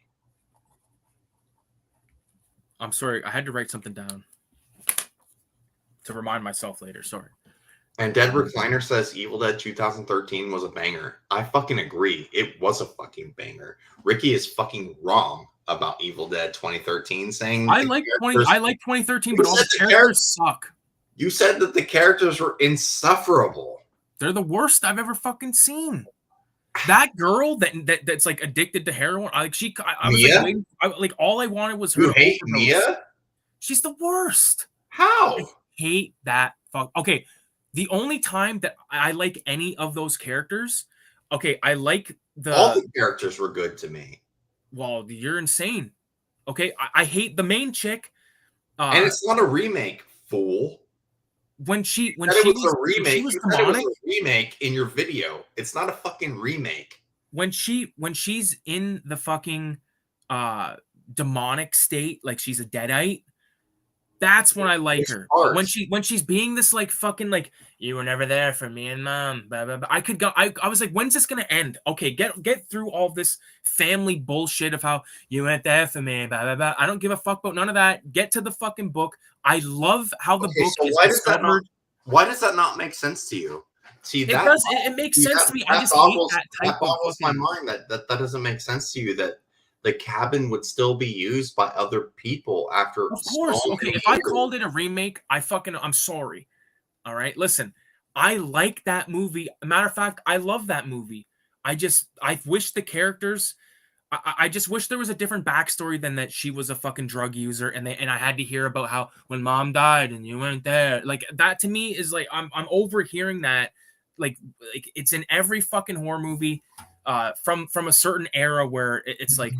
I'm sorry. I had to write something down to remind myself later. Sorry. And Dead Recliner says Evil Dead 2013 was a banger. I fucking agree. It was a fucking banger. Ricky is fucking wrong about Evil Dead 2013 saying I like 2013, but all the characters suck. You said that the characters were insufferable. They're the worst I've ever fucking seen. That girl that's like addicted to heroin, I was Mia? like waiting. Like all I wanted was her. You hate Mia? She's the worst. How? I hate that fuck. Okay, the only time that I like any of those characters, okay, I like all the characters were good to me. Well, you're insane. Okay, I hate the main chick. And it's not a remake, fool. When she You said it was a when she remake. was You said it was demonic, a remake in your video. It's not a fucking remake. when she's in the fucking demonic state, like she's a deadite, that's when I like her. But when she's being this like fucking like, you were never there for me and mom, blah, blah, blah. I could go. I was like, when's this gonna end? Okay, get through all this family bullshit of how you weren't there for me, blah blah blah. I don't give a fuck about none of that. Get to the fucking book. I love how the book so is why discovered. Why does that not make sense to you? See, It does. It makes sense to me. I just hate that type of boggles my fucking. mind that doesn't make sense to you. That the cabin would still be used by other people after. Of course. so Okay, many if I years. called it a remake, I'm sorry. All right, listen. I like that movie. Matter of fact, I love that movie. I wish the characters. I just wish there was a different backstory than that she was a fucking drug user and I had to hear about how when mom died and you weren't there. Like that to me is like I'm overhearing that like it's in every fucking horror movie from a certain era where it's like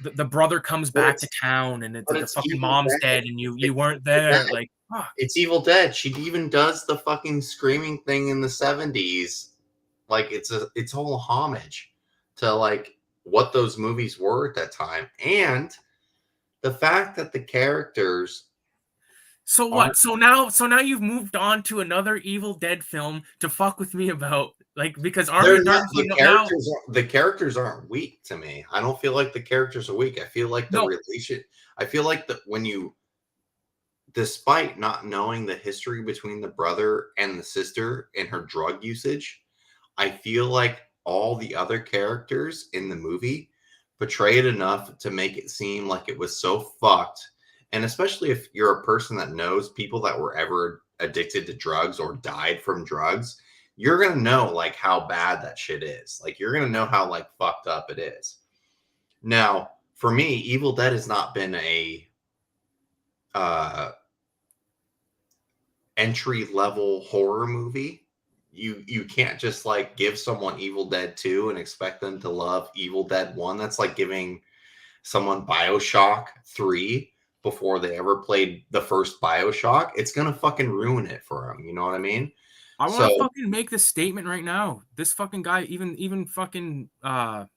the brother comes back to town and the fucking mom's dead and you weren't there. Like fuck. It's Evil Dead. She even does the fucking screaming thing in the 70s. Like it's a whole homage to like what those movies were at that time. And the fact that the characters So what? So now you've moved on to another Evil Dead film to fuck with me about, like, because Army of Darkness now. The characters aren't weak to me. I don't feel like the characters are weak. I feel like the relation. I feel like that when you, despite not knowing the history between the brother and the sister and her drug usage, I feel like all the other characters in the movie portray it enough to make it seem like it was so fucked. And especially if you're a person that knows people that were ever addicted to drugs or died from drugs, you're going to know like how bad that shit is. Like you're going to know how like fucked up it is. Now, for me, Evil Dead has not been a entry level horror movie. You can't just like give someone Evil Dead 2 and expect them to love Evil Dead 1. That's like giving someone BioShock 3 before they ever played the first BioShock. It's gonna fucking ruin it for them. You know what I mean? I want to fucking make this statement right now. This fucking guy, even fucking Dead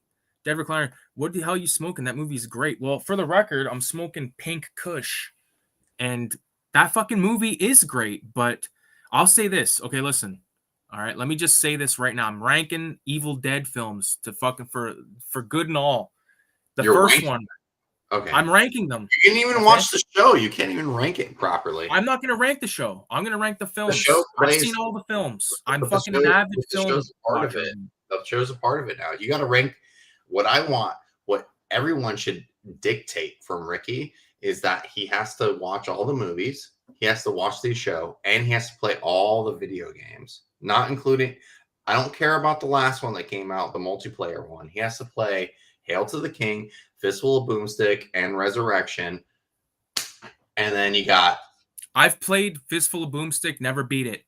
Recliner, what the hell are you smoking? That movie is great. Well, for the record, I'm smoking Pink Kush, and that fucking movie is great. But I'll say this. Okay, listen. All right, let me just say this right now. I'm ranking Evil Dead films to fucking for good and all. You're first one. Okay. I'm ranking them. You didn't even watch the show. You can't even rank it properly. I'm not going to rank the show. I'm going to rank the films. I've seen all the films. I'm fucking an avid film. The show's a part of it now. You got to rank what I want. What everyone should dictate from Ricky is that he has to watch all the movies. He has to watch the show, and he has to play all the video games, not including. I don't care about the last one that came out, the multiplayer one. He has to play Hail to the King, Fistful of Boomstick, and Resurrection. And then you got. I've played Fistful of Boomstick, never beat it.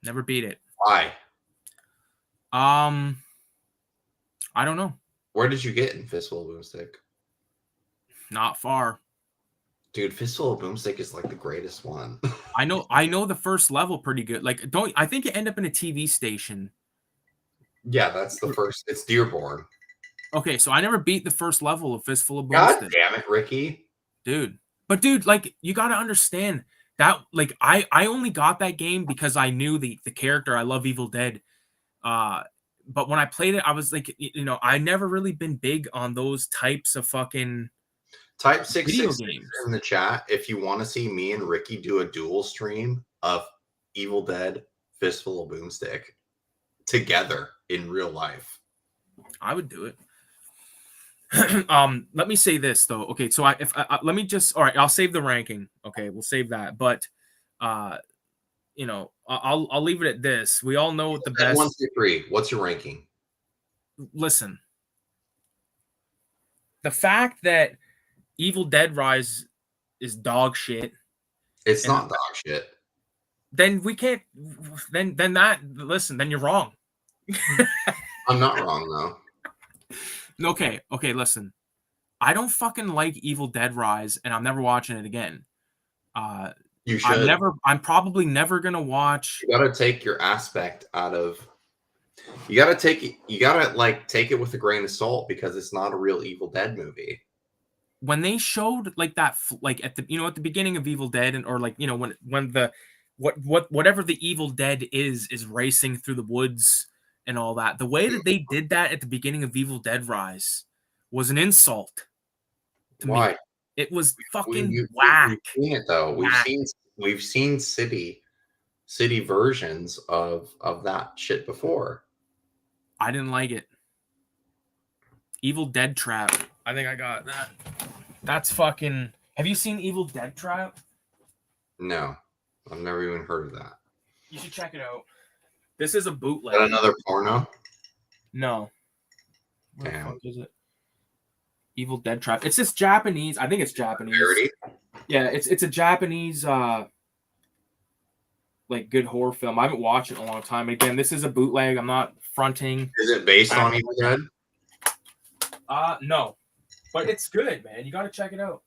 Never beat it. Why? I don't know. Where did you get in Fistful of Boomstick? Not far. Dude, Fistful of Boomstick is like the greatest one. I know the first level pretty good. Like, I think you end up in a TV station. Yeah, that's the first. It's Dearborn. Okay, so I never beat the first level of Fistful of Boomstick. God damn it, Ricky. Dude. But dude, like, you gotta understand that, like, I only got that game because I knew the character. I love Evil Dead. But when I played it, I was like, I never really been big on those types of fucking Type 666 in the chat if you want to see me and Ricky do a dual stream of Evil Dead Fistful of Boomstick together in real life. I would do it. Let me say this though. Okay, so let me just, all right, I'll save the ranking. Okay, we'll save that. But I'll leave it at this. We all know what the best. 1 through 3. What's your ranking? Listen, the fact that Evil Dead Rise is dog shit. It's not dog shit. Then we can't. Then you're wrong. I'm not wrong though. Okay, listen. I don't fucking like Evil Dead Rise, and I'm never watching it again. You should. I'm probably never gonna watch. You gotta take your aspect out of. You gotta take it. You gotta like take it with a grain of salt because it's not a real Evil Dead movie. When they showed like that, like at the at the beginning of Evil Dead, and or like when the whatever the Evil Dead is racing through the woods and all that, the way that they did that at the beginning of Evil Dead Rise was an insult to Why? me. It was fucking We've whack. seen it though. Whack. We've seen city versions of that shit before. I didn't like it. Evil Dead Trap. I think I got that. That's fucking. Have you seen Evil Dead Trap? No, I've never even heard of that. You should check it out. This is a bootleg. Got another porno? No. Where Damn. the fuck is it? Evil Dead Trap. It's this Japanese. I think it's Japanese. Parody? Yeah, it's a Japanese like good horror film. I haven't watched it in a long time. Again, this is a bootleg. I'm not fronting. Is it based on Evil Dead? No. But it's good, man. You got to check it out.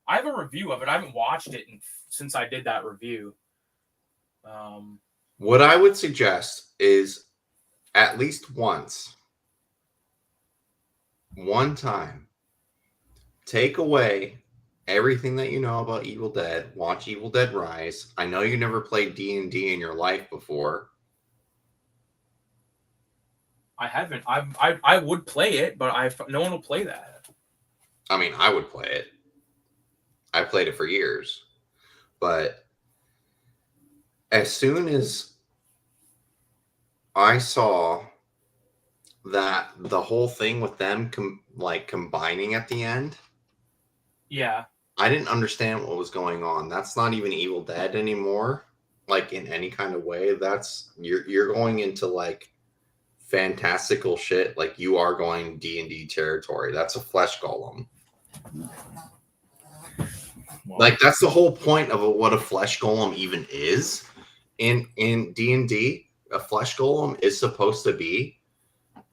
I have a review of it. I haven't watched it since I did that review. What I would suggest is at least one time, take away everything that you know about Evil Dead. Watch Evil Dead Rise. I know you never played D&D in your life before. I haven't. I would play it, but no one will play that. I mean, I would play it. I played it for years. But as soon as I saw that the whole thing with them combining at the end, yeah, I didn't understand what was going on. That's not even Evil Dead anymore, like in any kind of way. That's you're going into like fantastical shit. Like you are going D&D territory. That's a flesh golem. well, Like that's the whole point of what a flesh golem even is in D&D. A flesh golem is supposed to be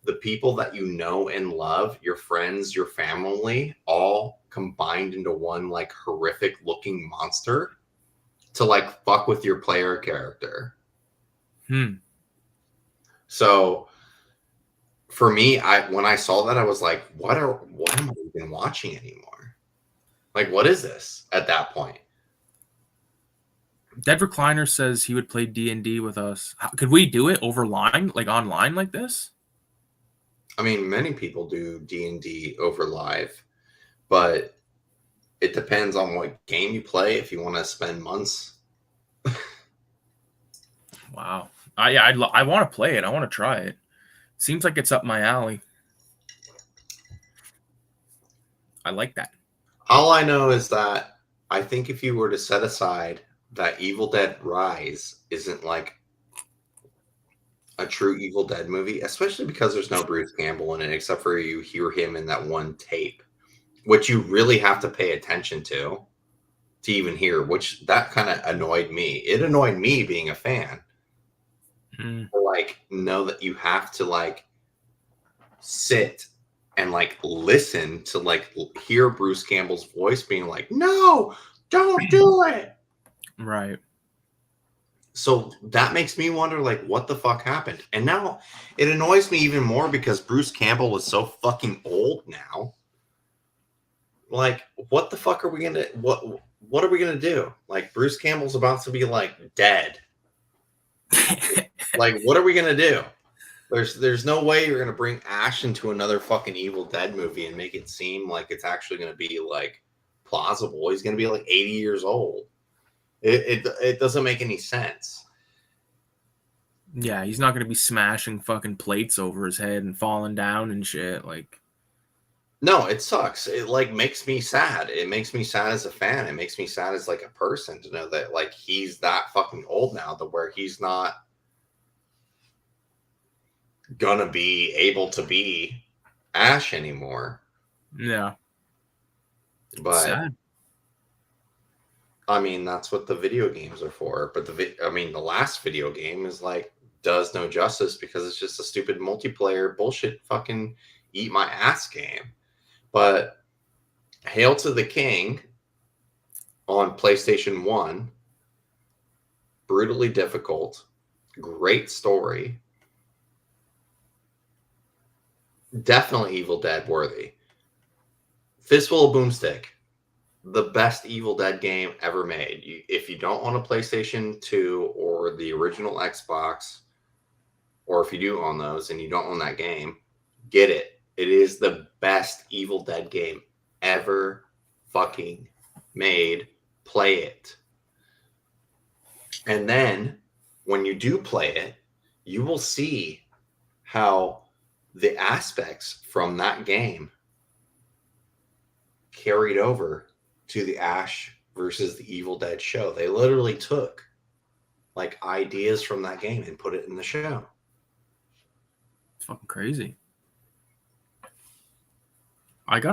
the people that you know and love, your friends, your family, all combined into one like horrific looking monster to like fuck with your player character. So for me, when I saw that, I was like, what am I even watching anymore? Like, what is this at that point? Dead Recliner says he would play D&D with us. Could we do it online like this? I mean, many people do D&D over live, but it depends on what game you play. If you want to spend months. Wow. I want to play it. I want to try it. Seems like it's up my alley. I like that. All I know is that I think if you were to set aside that Evil Dead Rise isn't like a true Evil Dead movie, especially because there's no Bruce Campbell in it, except for you hear him in that one tape, which you really have to pay attention to even hear, which that kind of annoyed me. It annoyed me being a fan. Like, know that you have to like sit and like listen to like hear Bruce Campbell's voice being like, no, don't do it. Right. So that makes me wonder, like, what the fuck happened? And now it annoys me even more because Bruce Campbell is so fucking old now. Like, what the fuck are we gonna what are we gonna do? Like, Bruce Campbell's about to be like dead. Like, what are we gonna do? There's no way you're gonna bring Ash into another fucking Evil Dead movie and make it seem like it's actually gonna be like plausible. He's gonna be like 80 years old. It doesn't make any sense. Yeah, he's not going to be smashing fucking plates over his head and falling down and shit. Like, no, it sucks. It like makes me sad. It makes me sad as a fan. It makes me sad as like a person to know that like he's that fucking old now, to where he's not gonna be able to be Ash anymore. yeah, but sad. I mean, that's what the video games are for. But the last video game is like does no justice because it's just a stupid multiplayer bullshit fucking eat my ass game. But Hail to the King on PlayStation 1. Brutally difficult. Great story. Definitely Evil Dead worthy. Fistful of Boomstick. The best Evil Dead game ever made. If you don't own a PlayStation 2 or the original Xbox, or if you do own those and you don't own that game, get it. It is the best Evil Dead game ever fucking made. Play it. And then when you do play it, you will see how the aspects from that game carried over to the Ash versus the Evil Dead show. They literally took like ideas from that game and put it in the show. It's fucking crazy. There's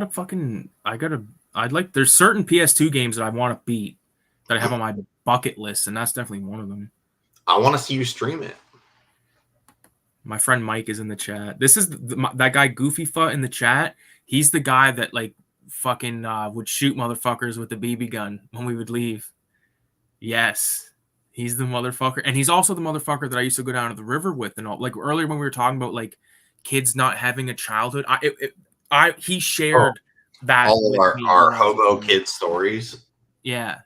certain PS2 games that I want to beat that I have on my bucket list, and that's definitely one of them. I want to see you stream it. My friend Mike is in the chat. This is that guy Goofy Futt in the chat. He's the guy that like fucking would shoot motherfuckers with the BB gun when we would leave. Yes, he's the motherfucker, and he's also the motherfucker that I used to go down to the river with and all. Like earlier when we were talking about like kids not having a childhood, he shared that all with of me our when I was hobo a kid. kid stories. Yeah.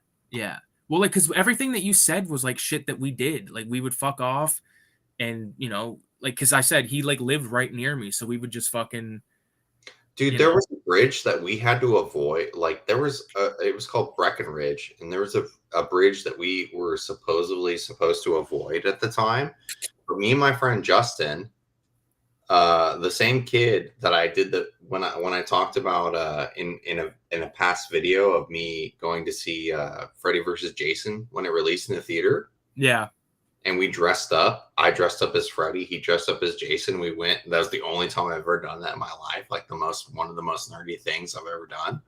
Well, like because everything that you said was like shit that we did. Like we would fuck off, and you know, like because I said he like lived right near me, so we would just fucking. Dude, there was a bridge that we had to avoid. Like it was called Breckenridge, and there was a bridge that we were supposedly supposed to avoid at the time. But me and my friend Justin, the same kid that I did when I talked about in a past video of me going to see Freddy versus Jason when it released in the theater. Yeah. And we dressed up. I dressed up as Freddy. He dressed up as Jason. We went. That was the only time I've ever done that in my life. Like one of the most nerdy things I've ever done.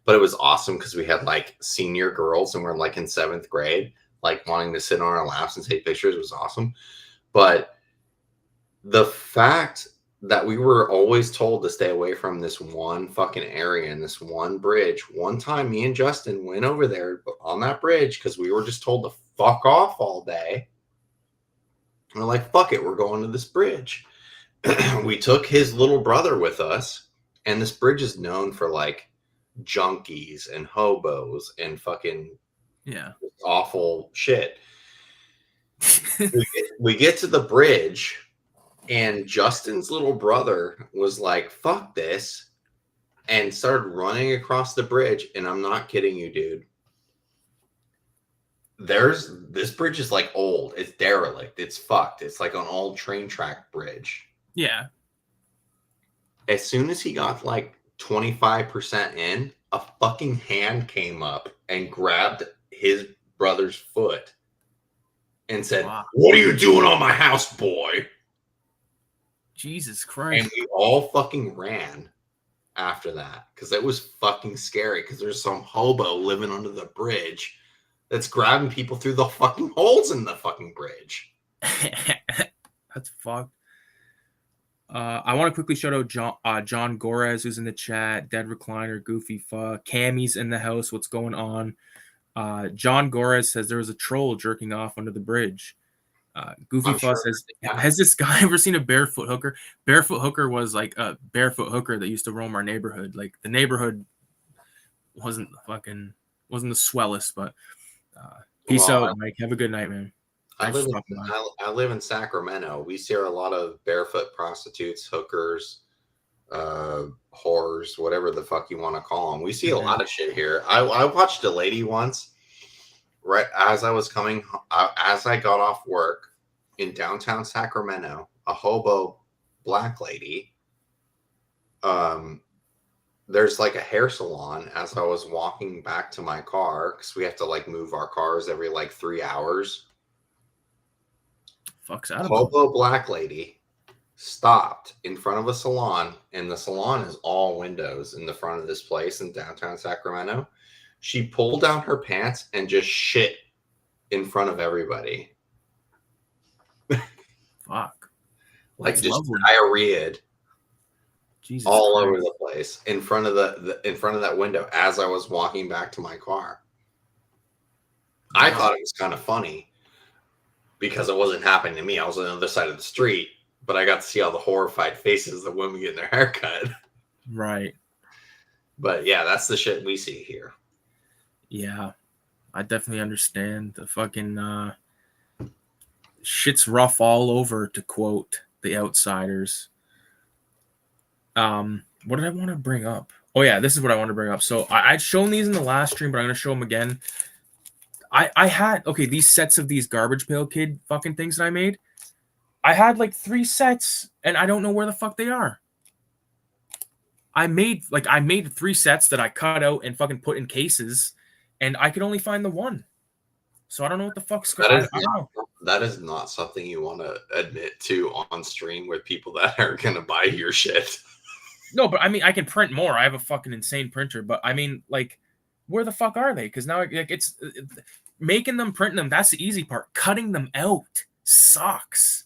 But it was awesome because we had like senior girls and we're like in 7th grade, like wanting to sit on our laps and take pictures. It was awesome. But the fact that we were always told to stay away from this one fucking area and this one bridge. One time, me and Justin went over there on that bridge because we were just told to fuck off all day. And we're like, fuck it, we're going to this bridge. We took his little brother with us, and this bridge is known for like junkies and hobos and fucking awful shit. we get to the bridge, and Justin's little brother was like, fuck this, and started running across the bridge. And I'm not kidding you, dude. This bridge is like old. It's derelict. It's fucked. It's like an old train track bridge. Yeah. As soon as he got like 25% in, a fucking hand came up and grabbed his brother's foot and said, wow, what are you doing on my house, boy? Jesus Christ. And we all fucking ran after that because it was fucking scary because there's some hobo living under the bridge that's grabbing people through the fucking holes in the fucking bridge. That's fucked. I want to quickly shout out John Gorez, who's in the chat. Dead Recliner, Goofy Fuck, Cammy's in the house. What's going on? John Gorez says there was a troll jerking off under the bridge. Goofy Fuck says, has this guy ever seen a barefoot hooker? Barefoot hooker was like a barefoot hooker that used to roam our neighborhood. Like the neighborhood wasn't the swellest, but peace out, Mike. Have a good night, man. I live in Sacramento. We see a lot of barefoot prostitutes, hookers, whores, whatever the fuck you want to call them. We see a lot of shit here. I watched a lady once, right as I got off work in downtown Sacramento, a hobo black lady. There's like a hair salon as I was walking back to my car because we have to like move our cars every like 3 hours. Fuck's out of hobo black lady stopped in front of a salon, and the salon is all windows in the front of this place in downtown Sacramento. She pulled down her pants and just shit in front of everybody. Fuck. Like just diarrheaed. Jesus all Christ. over the place in front of in front of that window as I was walking back to my car. I thought it was kind of funny because it wasn't happening to me. I was on the other side of the street, but I got to see all the horrified faces of women getting their hair cut. Right. But yeah, that's the shit we see here. Yeah, I definitely understand. The fucking shit's rough all over, to quote The Outsiders. What did I want to bring up? Oh yeah, this is what I want to bring up. So I'd shown these in the last stream, but I'm gonna show them again. I had these sets of these Garbage Pail Kid fucking things that I made. I had like 3 sets, and I don't know where the fuck they are. I made 3 sets that I cut out and fucking put in cases, and I could only find the one. So I don't know what the fuck's going on. I don't know. That is not something you want to admit to on stream with people that are gonna buy your shit. No, but I mean, I can print more. I have a fucking insane printer, but I mean, like, where the fuck are they? Because now, like, it's making them, printing them. That's the easy part. Cutting them out sucks.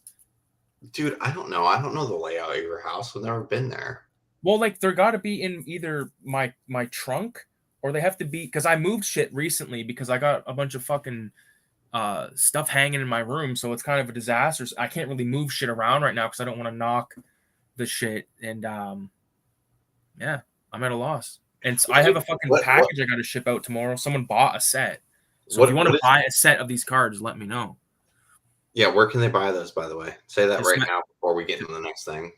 Dude, I don't know. I don't know the layout of your house. I've never been there. Well, like, they're got to be in either my trunk, or they have to be, because I moved shit recently because I got a bunch of fucking stuff hanging in my room, so it's kind of a disaster. I can't really move shit around right now because I don't want to knock the shit, and yeah, I'm at a loss. And I have a fucking package I got to ship out tomorrow. Someone bought a set, so if you want to buy a set of these cards, let me know. Yeah, where can they buy those, by the way? Say that right now before we get into the next thing.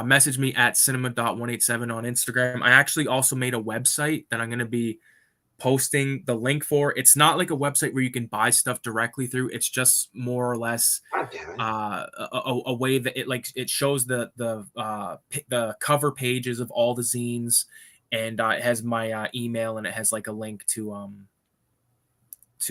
Message me at cinema.187 on Instagram. I actually also made a website that I'm going to be posting the link for. It's not like a website where you can buy stuff directly through. It's just more or less a way that it shows the cover pages of all the zines, and it has my email, and it has like a link to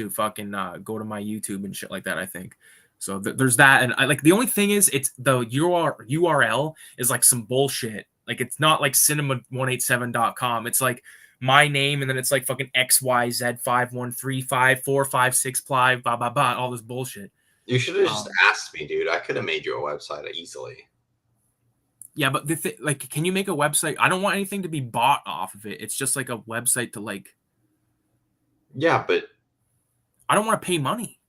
fucking go to my YouTube and shit like that, I think. So there's that, and I like, the only thing is, it's the URL is like some bullshit. Like, it's not like cinema187.com. It's like my name, and then it's like fucking XYZ51354565 blah blah blah, all this bullshit. You should have just asked me, dude. I could have made you a website easily. Yeah, but like, can you make a website? I don't want anything to be bought off of it. It's just like a website to like. Yeah, but I don't want to pay money.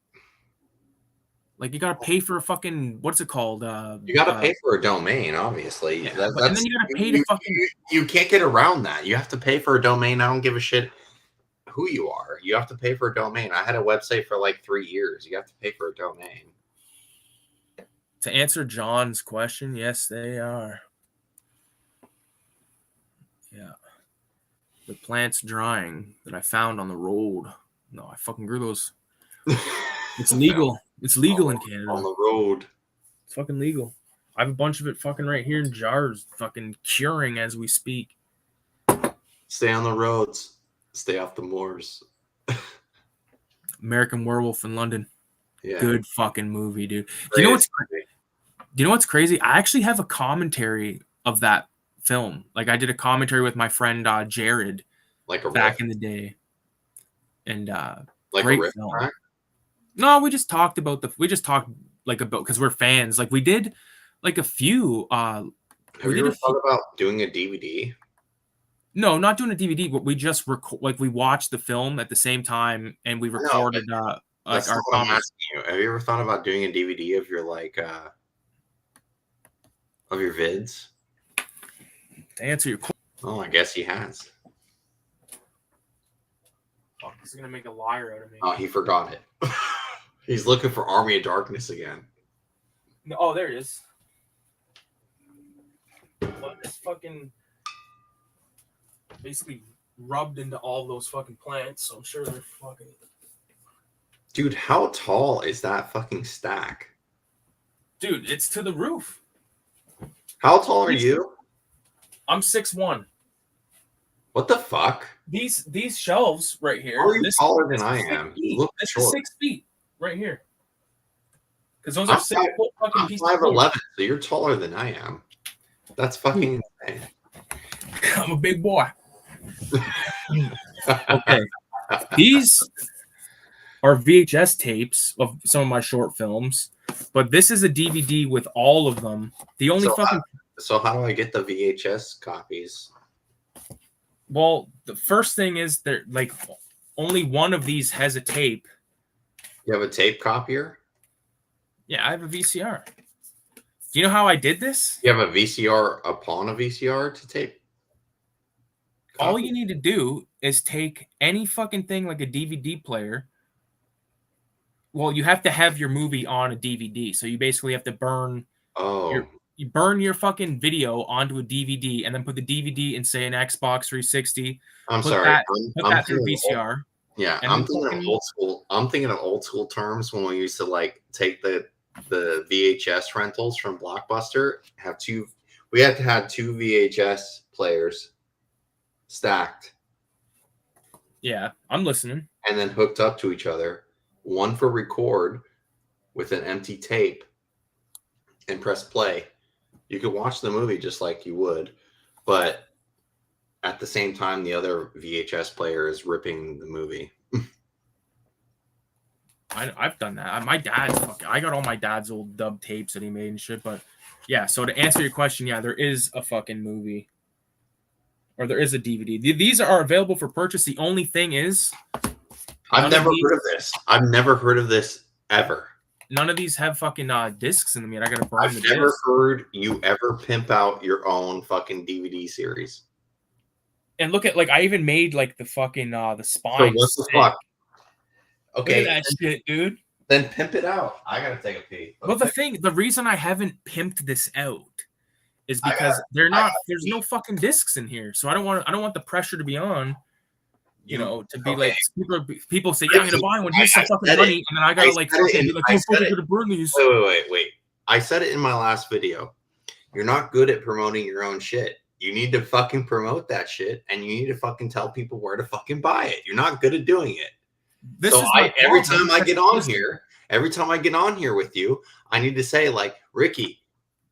Like, you gotta pay for a fucking, what's it called? You gotta pay for a domain, obviously. Yeah, and then you gotta pay to fucking. You can't get around that. You have to pay for a domain. I don't give a shit who you are. You have to pay for a domain. I had a website for like 3 years. You have to pay for a domain. To answer John's question, yes, they are. Yeah. The plants drying that I found on the road. No, I fucking grew those. It's legal. It's legal in Canada. On the road. It's fucking legal. I have a bunch of it fucking right here in jars, fucking curing as we speak. Stay on the roads. Stay off the moors. American Werewolf in London. Yeah. Good fucking movie, dude. Do you know what's crazy? I actually have a commentary of that film. Like, I did a commentary with my friend Jared, like a back in the day. And like great a riff film. track? No, we just talked about because we're fans. Like, we did like a few. Have you ever thought about doing a DVD? No, not doing a DVD, but we just we watched the film at the same time, and we recorded that's our what I'm asking you. Have you ever thought about doing a DVD of your of your vids? To answer your question. Oh, I guess he has. Fuck, this is gonna make a liar out of me. Oh, he forgot it. He's looking for Army of Darkness again. No, oh, there it is. But it's fucking basically rubbed into all those fucking plants, so I'm sure they're fucking. Dude, how tall is that fucking stack? Dude, it's to the roof. How tall are you? I'm 6'1". What the fuck? These shelves right here. How are you taller than I am? You look this short. is 6 feet right here. Because those are 6 foot fucking pieces. I'm 5'11", so you're taller than I am. That's fucking insane. I'm a big boy. Okay. These are VHS tapes of some of my short films, but this is a DVD with all of them. The only So how do I get the VHS copies? Well, the first thing is there like only one of these has a tape. You have a tape copier? Yeah, I have a VCR. Do you know how I did this? You have a VCR upon a VCR to tape? All you need to do is take any fucking thing like a DVD player. Well, you have to have your movie on a DVD. So you basically have to burn Oh, you burn your fucking video onto a DVD and then put the DVD in say an Xbox 360. I'm Put sorry. that I'm through thinking of VCR. yeah, And I'm then thinking of fucking old school. I'm thinking of old school terms when we used to like take the VHS rentals from Blockbuster. We had to have two VHS players stacked yeah, I'm listening. and then hooked up to each other. One for record with an empty tape and press play. You could watch the movie just like you would, but at the same time, the other VHS player is ripping the movie. I've done that. I got all my dad's old dub tapes that he made and shit. But yeah, so to answer your question, yeah, there is a fucking movie. Or there is a DVD. These are available for purchase. The only thing is I've never heard of this. I've never heard of this ever. None of these have fucking discs in them yet. I gotta burn I've never heard you ever pimp out your own fucking DVD series. And look at I even made like the fucking the spine. So what the fuck? Okay, look at that shit, dude. Then pimp it out. I gotta take a pee. Well, the reason I haven't pimped this out is because there's no fucking discs in here. So I don't want the pressure to be on. You know, to be like people say, yeah, I'm gonna buy one. Here's some fucking money, and then I gotta burn these. Wait. I said it in my last video. You're not good at promoting your own shit. You need to fucking promote that shit, and you need to fucking tell people where to fucking buy it. You're not good at doing it. Every time I get on here with you, I need to say like, Ricky,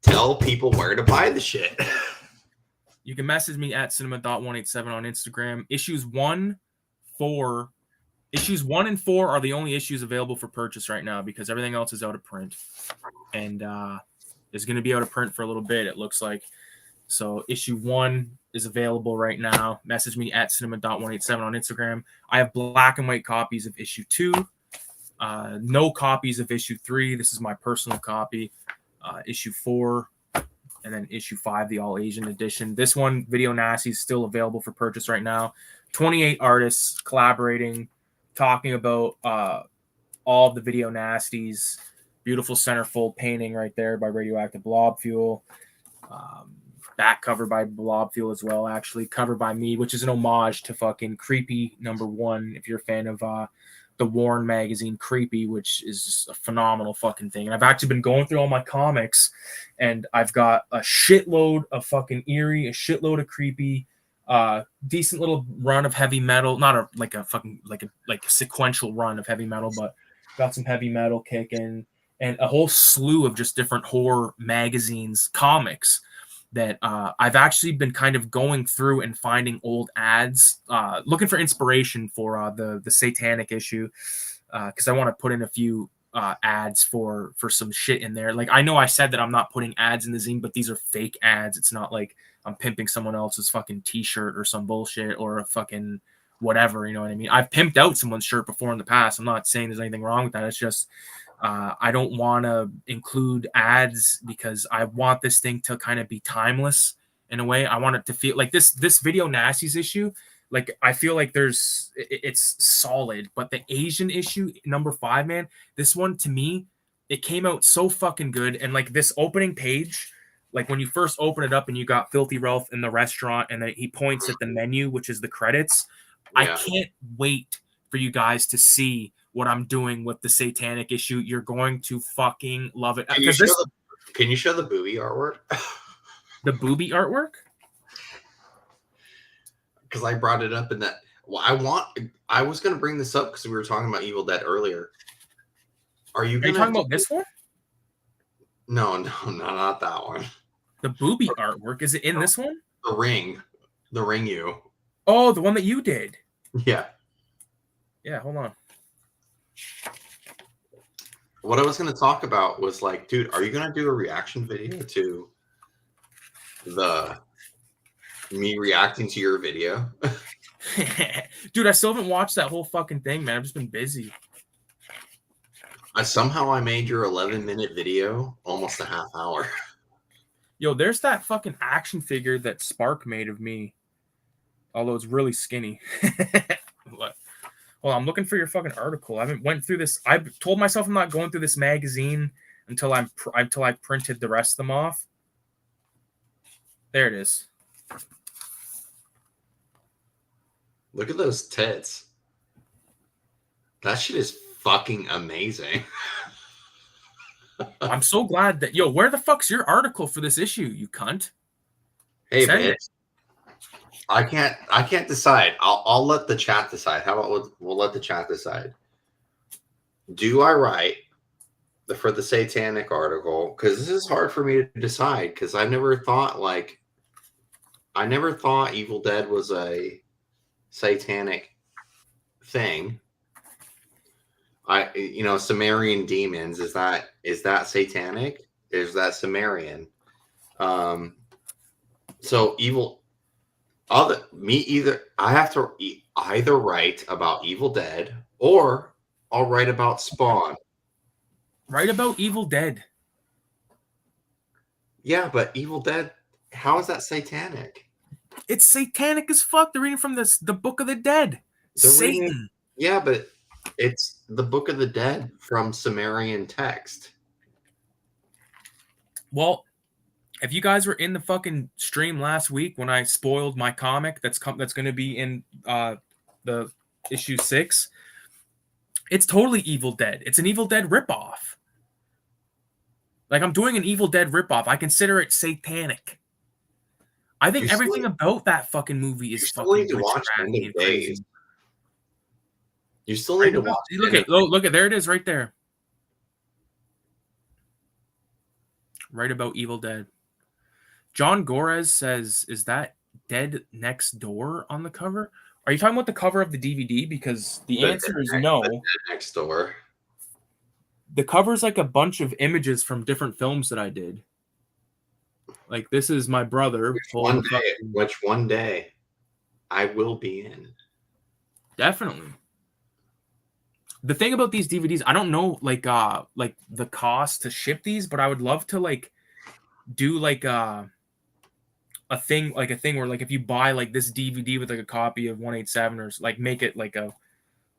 tell people where to buy the shit. You can message me at cinema.187 on Instagram. Issues 1 and 4 are the only issues available for purchase right now because everything else is out of print. And is going to be out of print for a little bit, it looks like. So issue 1 is available right now. Message me at cinema.187 on Instagram. I have black and white copies of issue 2. No copies of issue 3. This is my personal copy. Issue 4. And then issue 5, the all Asian edition. This one, Video Nasty, is still available for purchase right now. 28 artists collaborating, talking about all of the Video Nasties. Beautiful centerfold painting right there by Radioactive Blob Fuel. Back cover by Blob Fuel as well, actually. Cover by me, which is an homage to fucking Creepy #1, if you're a fan of the Warren magazine Creepy, which is a phenomenal fucking thing. And I've actually been going through all my comics, and I've got a shitload of fucking Eerie, a shitload of Creepy, decent little run of heavy metal. Not a sequential run of heavy metal, but got some heavy metal kicking, and a whole slew of just different horror magazines, comics that I've actually been kind of going through and finding old ads, looking for inspiration for the satanic issue, because I want to put in a few ads for some shit in there. Like, I know I said that I'm not putting ads in the zine, but these are fake ads. It's not like I'm pimping someone else's fucking t-shirt or some bullshit or a fucking whatever, you know what I mean? I've pimped out someone's shirt before in the past. I'm not saying there's anything wrong with that. It's just I don't want to include ads because I want this thing to kind of be timeless in a way. I want it to feel like this Video Nasties issue. Like, I feel like it's solid, but the Asian issue #5, man, this one to me, it came out so fucking good. And like this opening page, like when you first open it up and you got Filthy Ralph in the restaurant and then he points at the menu, which is the credits. Yeah. I can't wait for you guys to see what I'm doing with the satanic issue. You're going to fucking love it. Can you show the booby artwork? The booby artwork? Because I brought it up in that. Well, I was going to bring this up because we were talking about Evil Dead earlier. Are you talking about this one? No, not that one. The booby artwork, is it in this one? The ring you. Oh, the one that you did. Yeah. Yeah, hold on. What I was going to talk about was like, dude, are you going to do a reaction video to the me reacting to your video. Dude, I still haven't watched that whole fucking thing, man. I've just been busy. I made your 11-minute video almost a half hour. Yo, there's that fucking action figure that Spark made of me. Although it's really skinny. What? Well, I'm looking for your fucking article. I haven't went through this. I told myself I'm not going through this magazine until I printed the rest of them off. There it is. Look at those tits. That shit is fucking amazing. I'm so glad that where the fuck's your article for this issue, you cunt? Hey, Send bitch. it. I can't decide. I'll let the chat decide. How about we'll let the chat decide. Do I write for the satanic article? Because this is hard for me to decide, because I never thought Evil Dead was a satanic thing. Sumerian demons, is that satanic? Is that Sumerian? So evil. I have to either write about Evil Dead or I'll write about Spawn. Write about Evil Dead. Yeah, but Evil Dead, how is that satanic? It's satanic as fuck. They're reading from the Book of the Dead. Satan. Yeah, but it's the Book of the Dead from Sumerian text. Well, if you guys were in the fucking stream last week when I spoiled my comic that's going to be in the issue 6, it's totally Evil Dead. It's an Evil Dead ripoff. Like, I'm doing an Evil Dead ripoff. I consider it satanic. I think everything about that fucking movie is fucking witchcrafty and crazy. You still need to watch. Look at there it is right there. Right about Evil Dead. John Gorez says, is that Dead Next Door on the cover? Are you talking about the cover of the DVD? Because the answer is no. Dead Next Door. The cover's like a bunch of images from different films that I did. Like, this is my brother. Which one day I will be in. Definitely. The thing about these DVDs, I don't know like the cost to ship these, but I would love to like do like a thing where like if you buy like this DVD with like a copy of 187 or like make it like a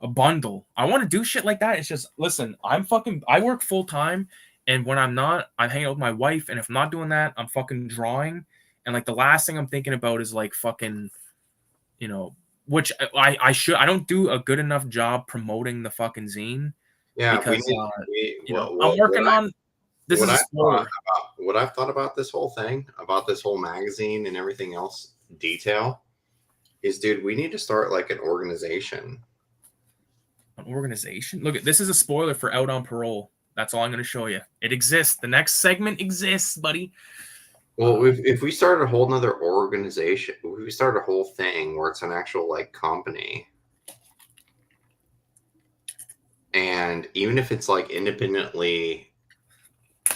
bundle. I want to do shit like that. It's just, listen, I work full time, and when I'm not, I'm hanging out with my wife, and if I'm not doing that, I'm fucking drawing, and like the last thing I'm thinking about is like fucking, which I don't do a good enough job promoting the fucking zine. Yeah, because I'm working on this. What I've thought about this whole thing, about this whole magazine and everything else detail is, dude, we need to start like an organization. An organization? Look, this is a spoiler for Out on Parole. That's all I'm going to show you. It exists. The next segment exists, buddy. Well, if we started a whole nother organization, if we start a whole thing where it's an actual like company, and even if it's like independently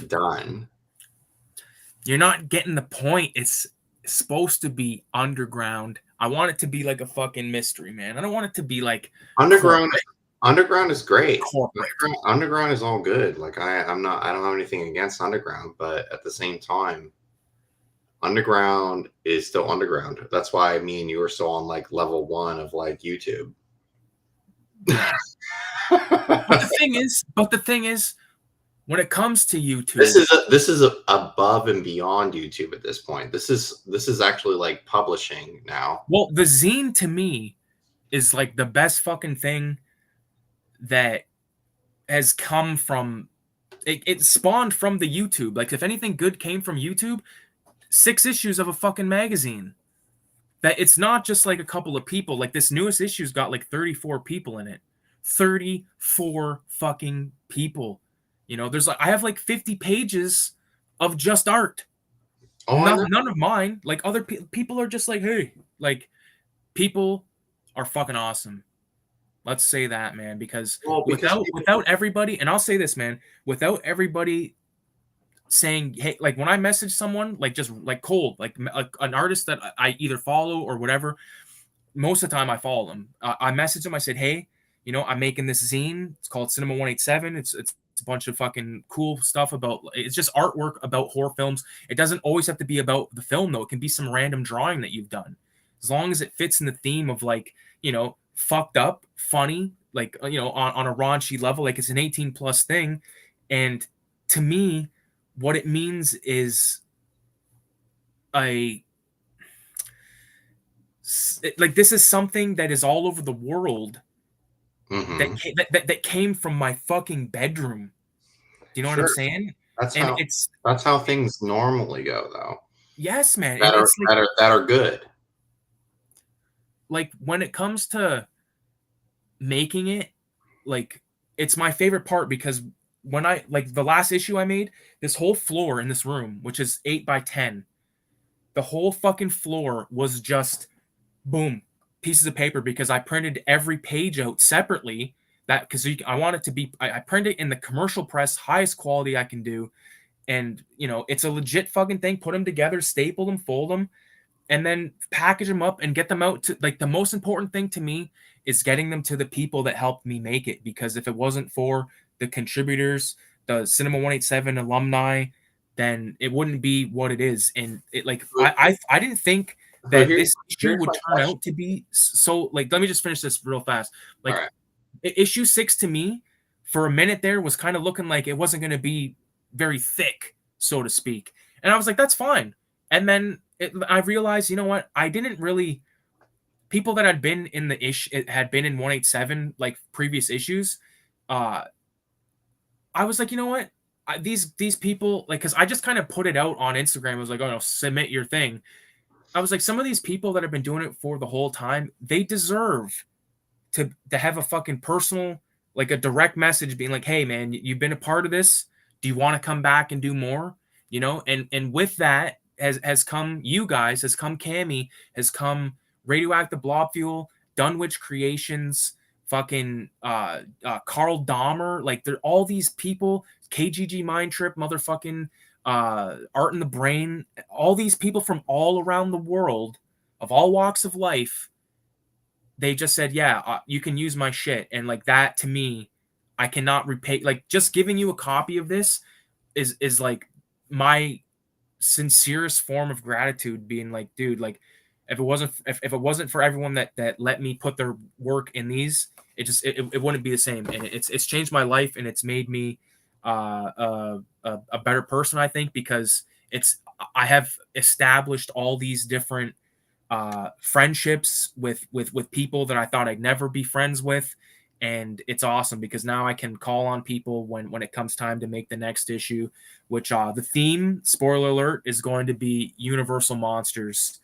done, you're not getting the point. It's supposed to be underground. I want it to be like a fucking mystery, man. I don't want it to be like underground. Underground is great. Underground is all good. Like I don't have anything against underground, but at the same time, underground is still underground. That's why me and you are still on like level 1 of like YouTube. Yeah. But the thing is, when it comes to YouTube, this is above and beyond YouTube at this point. This is actually like publishing now. Well, the zine to me is like the best fucking thing that has come from it spawned from the YouTube. Like, if anything good came from YouTube, 6 issues of a fucking magazine. That it's not just like a couple of people. Like, this newest issue's got like 34 people in it. 34 fucking people. There's like, I have like 50 pages of just art. None of mine. Like, other people are just like, hey, like, people are fucking awesome. Let's say that, man, because without everybody, and I'll say this, man, without everybody saying, hey, like when I message someone, like just like cold, like an artist that I either follow or whatever, most of the time I follow them. I message them. I said, hey, you know, I'm making this zine. It's called Cinema 187. It's a bunch of fucking cool stuff about. It's just artwork about horror films. It doesn't always have to be about the film though. It can be some random drawing that you've done, as long as it fits in the theme of like, you know, fucked up, funny, like, you know, on a raunchy level. Like it's an 18 plus thing, and to me, what it means is a like this is something that is all over the world Mm-hmm. that came from my fucking bedroom. Do you know what I'm Sure. saying? That's And how it's that's how things normally go, though. yes, man. And That are it's like that are good. when it comes to making it, like it's my favorite part because when I like the last issue I made, this whole floor in this room, which is 8 by 10, the whole fucking floor was just boom, pieces of paper because I printed every page out separately. That because I want it to be, I print it in the commercial press, highest quality I can do, and you know it's a legit fucking thing. Put them together, staple them, fold them, and then package them up and get them out to like the most important thing to me is getting them to the people that helped me make it, because if it wasn't for the contributors, the Cinema 187 alumni, then it wouldn't be what it is. And it like I didn't think So that this issue here's would my turn question. out to be so. Like, let me just finish this real fast. All Like right. issue 6 to me for a minute there was kind of looking like it wasn't going to be very thick, so to speak, and I was like, that's fine. And then I realized, you know what, I didn't really, people that had been in the ish, it had been in 187 like previous issues, uh I was like, you know what, these people, like, because I just kind of put it out on Instagram. I was like, oh no, submit your thing. I was like, some of these people that have been doing it for the whole time, they deserve to have a fucking personal, like a direct message being like, hey man, you've been a part of this, do you want to come back and do more, you know? And with that has come you guys, has come Cammy, has come Radioactive Blob Fuel, Dunwich Creations, fucking Carl Dahmer, like they're all these people, KGG Mind Trip, motherfucking Art in the Brain, all these people from all around the world of all walks of life. They just said, yeah, you can use my shit. And like that to me, I cannot repay. Like just giving you a copy of this is like my sincerest form of gratitude, being like, dude, like if it wasn't for everyone that let me put their work in these, it wouldn't be the same. And it's changed my life, and it's made me a better person, I think, because it's I have established all these different friendships with people that I thought I'd never be friends with. And it's awesome because now I can call on people when it comes time to make the next issue, which the theme, spoiler alert, is going to be Universal Monsters.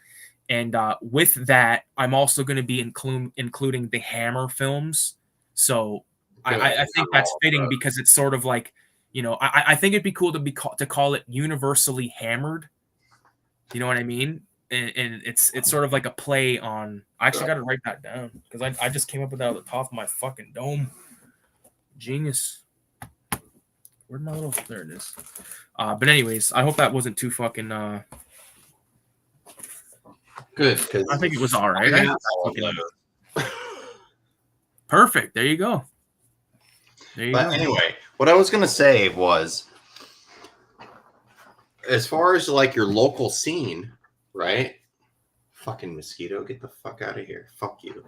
And with that, I'm also going to be including the Hammer films. So Good. I think that's fitting because it's sort of like, you know, I think it'd be cool to call it Universally Hammered. You know what I mean? And it's sort of like a play on. I actually got to write that down because I just came up with that at the top of my fucking dome. Genius. Where'd my little? There it is. But anyways, I hope that wasn't too fucking. Good, because I think it was all right. Perfect. There you go. There you But go. anyway, what I was gonna say was, as far as like your local scene, right? Fucking mosquito, get the fuck out of here. Fuck you.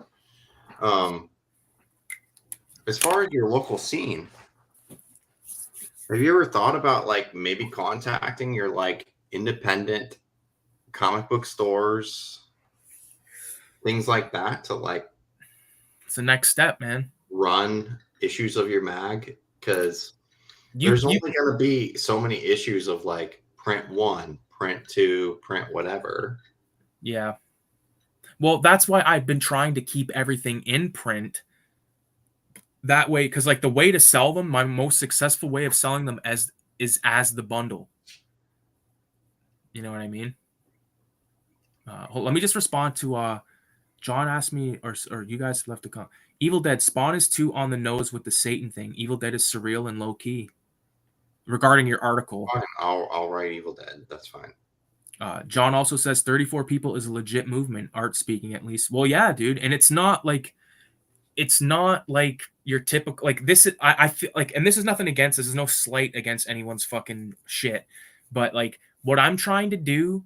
As far as your local scene, have you ever thought about like maybe contacting your like independent comic book stores, things like that, to like It's the next step, man. run issues of your mag? Because You there's only going to be so many issues of like print 1, print 2, print whatever. Yeah. Well, that's why I've been trying to keep everything in print. That way, because like the way to sell them, my most successful way of selling them is as the bundle. You know what I mean? Let me just respond to John asked me, or you guys left a comment. Evil Dead Spawn is too on the nose with the Satan thing. Evil Dead is surreal and low key. regarding your article. Fine. I'll write Evil Dead. That's fine. John also says 34 people is a legit movement, art speaking at least. Well, yeah, dude, and it's not like your typical like this is I feel like, and this is nothing against, this is no slight against anyone's fucking shit, but like what I'm trying to do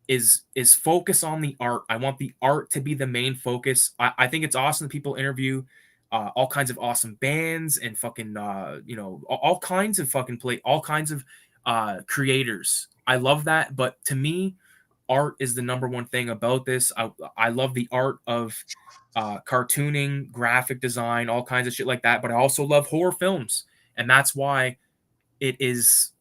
is focus on the art. I want the art to be the main focus. I think it's awesome that people interview all kinds of awesome bands and fucking all kinds of fucking all kinds of creators. I love that, but to me, art is the number one thing about this. I love the art of cartooning, graphic design, all kinds of shit like that, but I also love horror films, and that's why it is,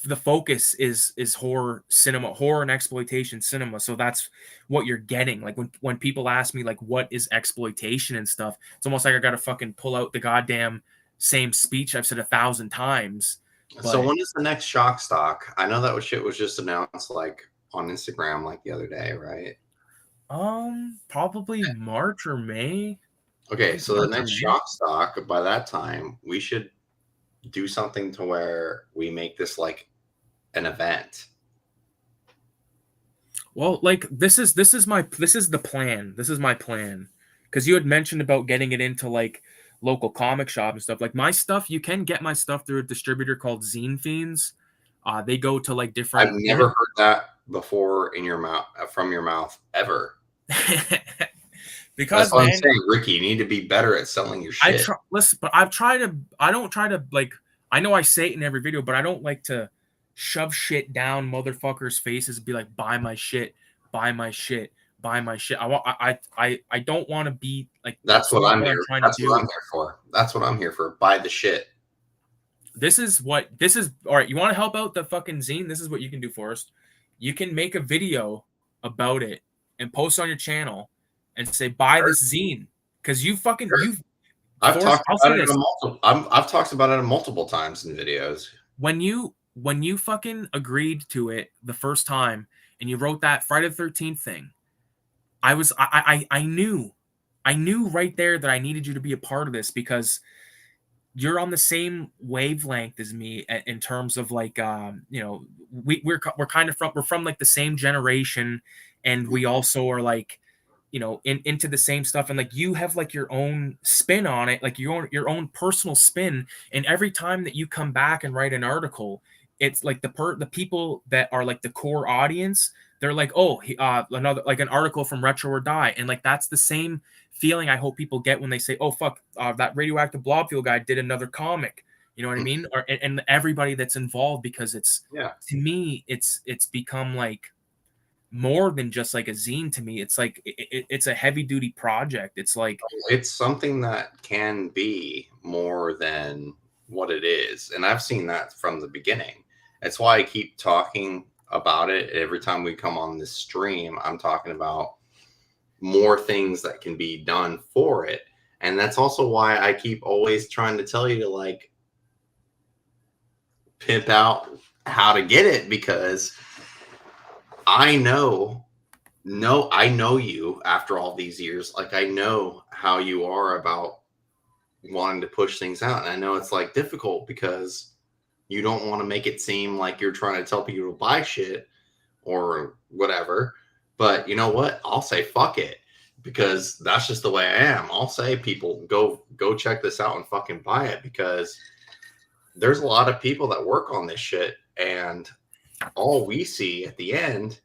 the focus is horror cinema, horror and exploitation cinema. So that's what you're getting. Like when people ask me like what is exploitation and stuff, it's almost like I gotta fucking pull out the goddamn same speech I've said 1,000 times. So when is the next shock stock? I know that shit was just announced like on Instagram like the other day, right? Probably March or May. Okay, so the next shock stock, by that time, we should do something to where we make this like an event. Well, like this is the plan. This is my plan. Because you had mentioned about getting it into like local comic shop and stuff. Like my stuff, you can get my stuff through a distributor called Zine Fiends. They go to like different. I've never heard that before in your mouth, from your mouth, ever. Because that's what I'm saying, Ricky. You need to be better at selling your shit. Listen, but I don't try to like. I know I say it in every video, but I don't like to shove shit down motherfuckers' faces and be like, buy my shit, buy my shit, buy my shit. I don't want to be like. That's what I'm here. That's what I'm here for. That's what I'm here for. Buy the shit. This is all right. You want to help out the fucking zine? This is what you can do for us. You can make a video about it and post on your channel and say, buy this zine. Because I've talked about it multiple times in videos. When you fucking agreed to it the first time and you wrote that Friday the 13th thing, I knew right there that I needed you to be a part of this, because you're on the same wavelength as me in terms of like we're from like the same generation, and we also are like into the same stuff, and like you have like your own spin on it, like your own personal spin, and every time that you come back and write an article, it's like the people that are like the core audience, they're like, oh, another like an article from Retro or Die, and like that's the same feeling I hope people get when they say, oh fuck, that Radioactive Blobfield guy did another comic, you know what I mean? And everybody that's involved, because to me it's become like more than just like a zine. To me, it's like it's a heavy duty project. It's like it's something that can be more than what it is, and I've seen that from the beginning. That's why I keep talking about it every time we come on this stream. I'm talking about more things that can be done for it, and that's also why I keep always trying to tell you to like pimp out how to get it, because I know you after all these years. Like, I know how you are about wanting to push things out. And I know it's like difficult because you don't want to make it seem like you're trying to tell people to buy shit or whatever. But you know what? I'll say fuck it, because that's just the way I am. I'll say, people, go check this out and fucking buy it, because there's a lot of people that work on this shit, and all we see at the end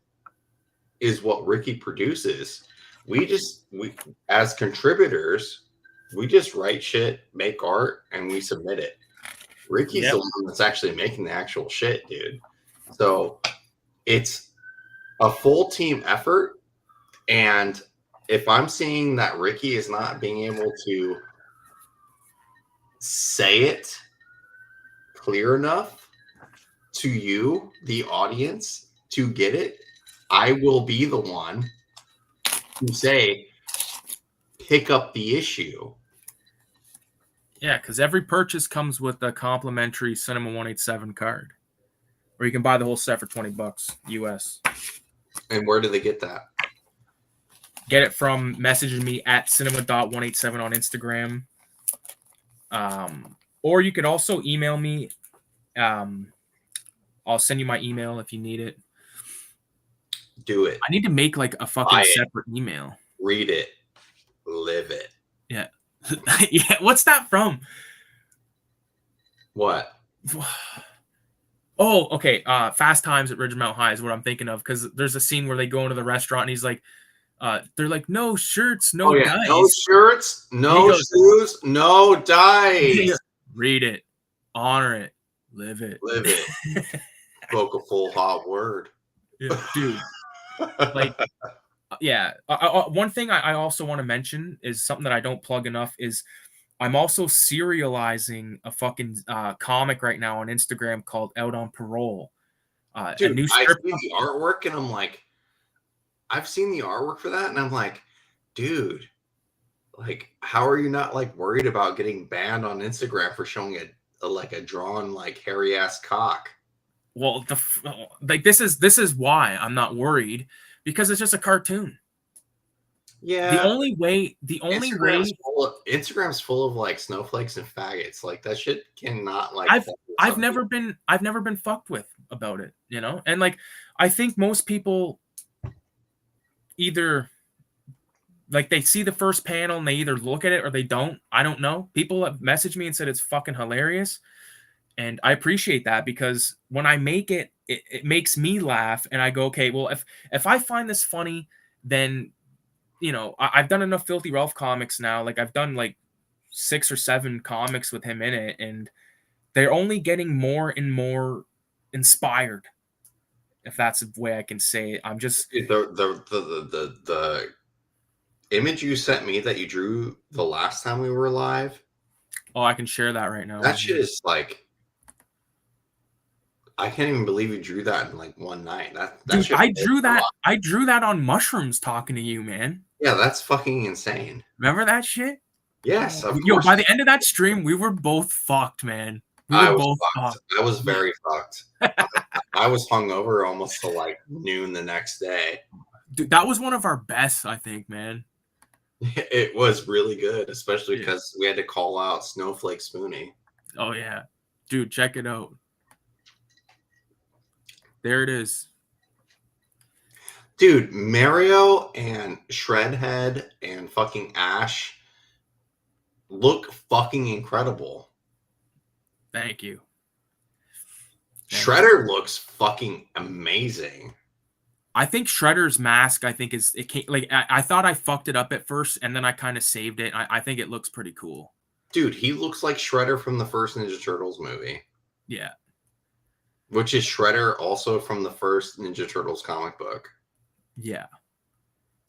is what Ricky produces. We as contributors, we just write shit, make art, and we submit it. Ricky's the one that's actually making the actual shit, dude. So it's a full team effort. And if I'm seeing that Ricky is not being able to say it clear enough to you, the audience, to get it, I will be the one to say, pick up the issue. Yeah, because every purchase comes with a complimentary Cinema 187 card, or you can buy the whole set for $20 US. And where do they get that? Get it from messaging me at cinema.187 on Instagram. Or you could also email me. I'll send you my email if you need it. Do it. I need to make like a fucking separate email. Read it. Live it. Yeah. Yeah. What's that from? What? Oh, okay. Fast Times at Ridgemount High is what I'm thinking of, because there's a scene where they go into the restaurant and he's like, they're like, no shirts, no dice. No shirts, no shoes, no dice. Read it, honor it, live it. Live it. Spoke a full hot word. Yeah, dude. Like, yeah. One thing I also want to mention is something that I don't plug enough is I'm also serializing a fucking comic right now on Instagram called Out on Parole. Dude, a new I strip see the artwork and I'm like, I've seen the artwork for that and I'm like, dude, like, how are you not like worried about getting banned on Instagram for showing a drawn like hairy ass cock? Well, this is why I'm not worried, because it's just a cartoon. Yeah. The only way Instagram's full of like snowflakes and faggots. Like that shit cannot like. I've never been fucked with about it, you know? And like I think most people either like they see the first panel and they either look at it or they don't. I don't know. People have messaged me and said it's fucking hilarious. And I appreciate that, because when I make it, it makes me laugh. And I go, okay, well, if I find this funny, then, you know, I've done enough Filthy Ralph comics now. Like I've done like 6 or 7 comics with him in it. And they're only getting more and more inspired, if that's the way I can say it. I'm just the image you sent me that you drew the last time we were live. Oh, I can share that right now. That shit is like, I can't even believe you drew that in like one night. Dude, I drew that on mushrooms talking to you, man. Yeah, that's fucking insane. Remember that shit? Yes. Yo, by the end of that stream, we were both fucked, man. I was very fucked. I was hungover almost till like noon the next day. Dude, that was one of our best, I think, man. It was really good, especially because we had to call out Snowflake Spoonie. Oh yeah, dude, check it out. There it is. Dude, Mario and Shredhead and fucking Ash look fucking incredible. Thank you. Shredder looks fucking amazing. I think Shredder's mask, I thought I fucked it up at first and then I kind of saved it. I think it looks pretty cool. Dude, he looks like Shredder from the first Ninja Turtles movie. Yeah. Which is Shredder also from the first Ninja Turtles comic book. Yeah.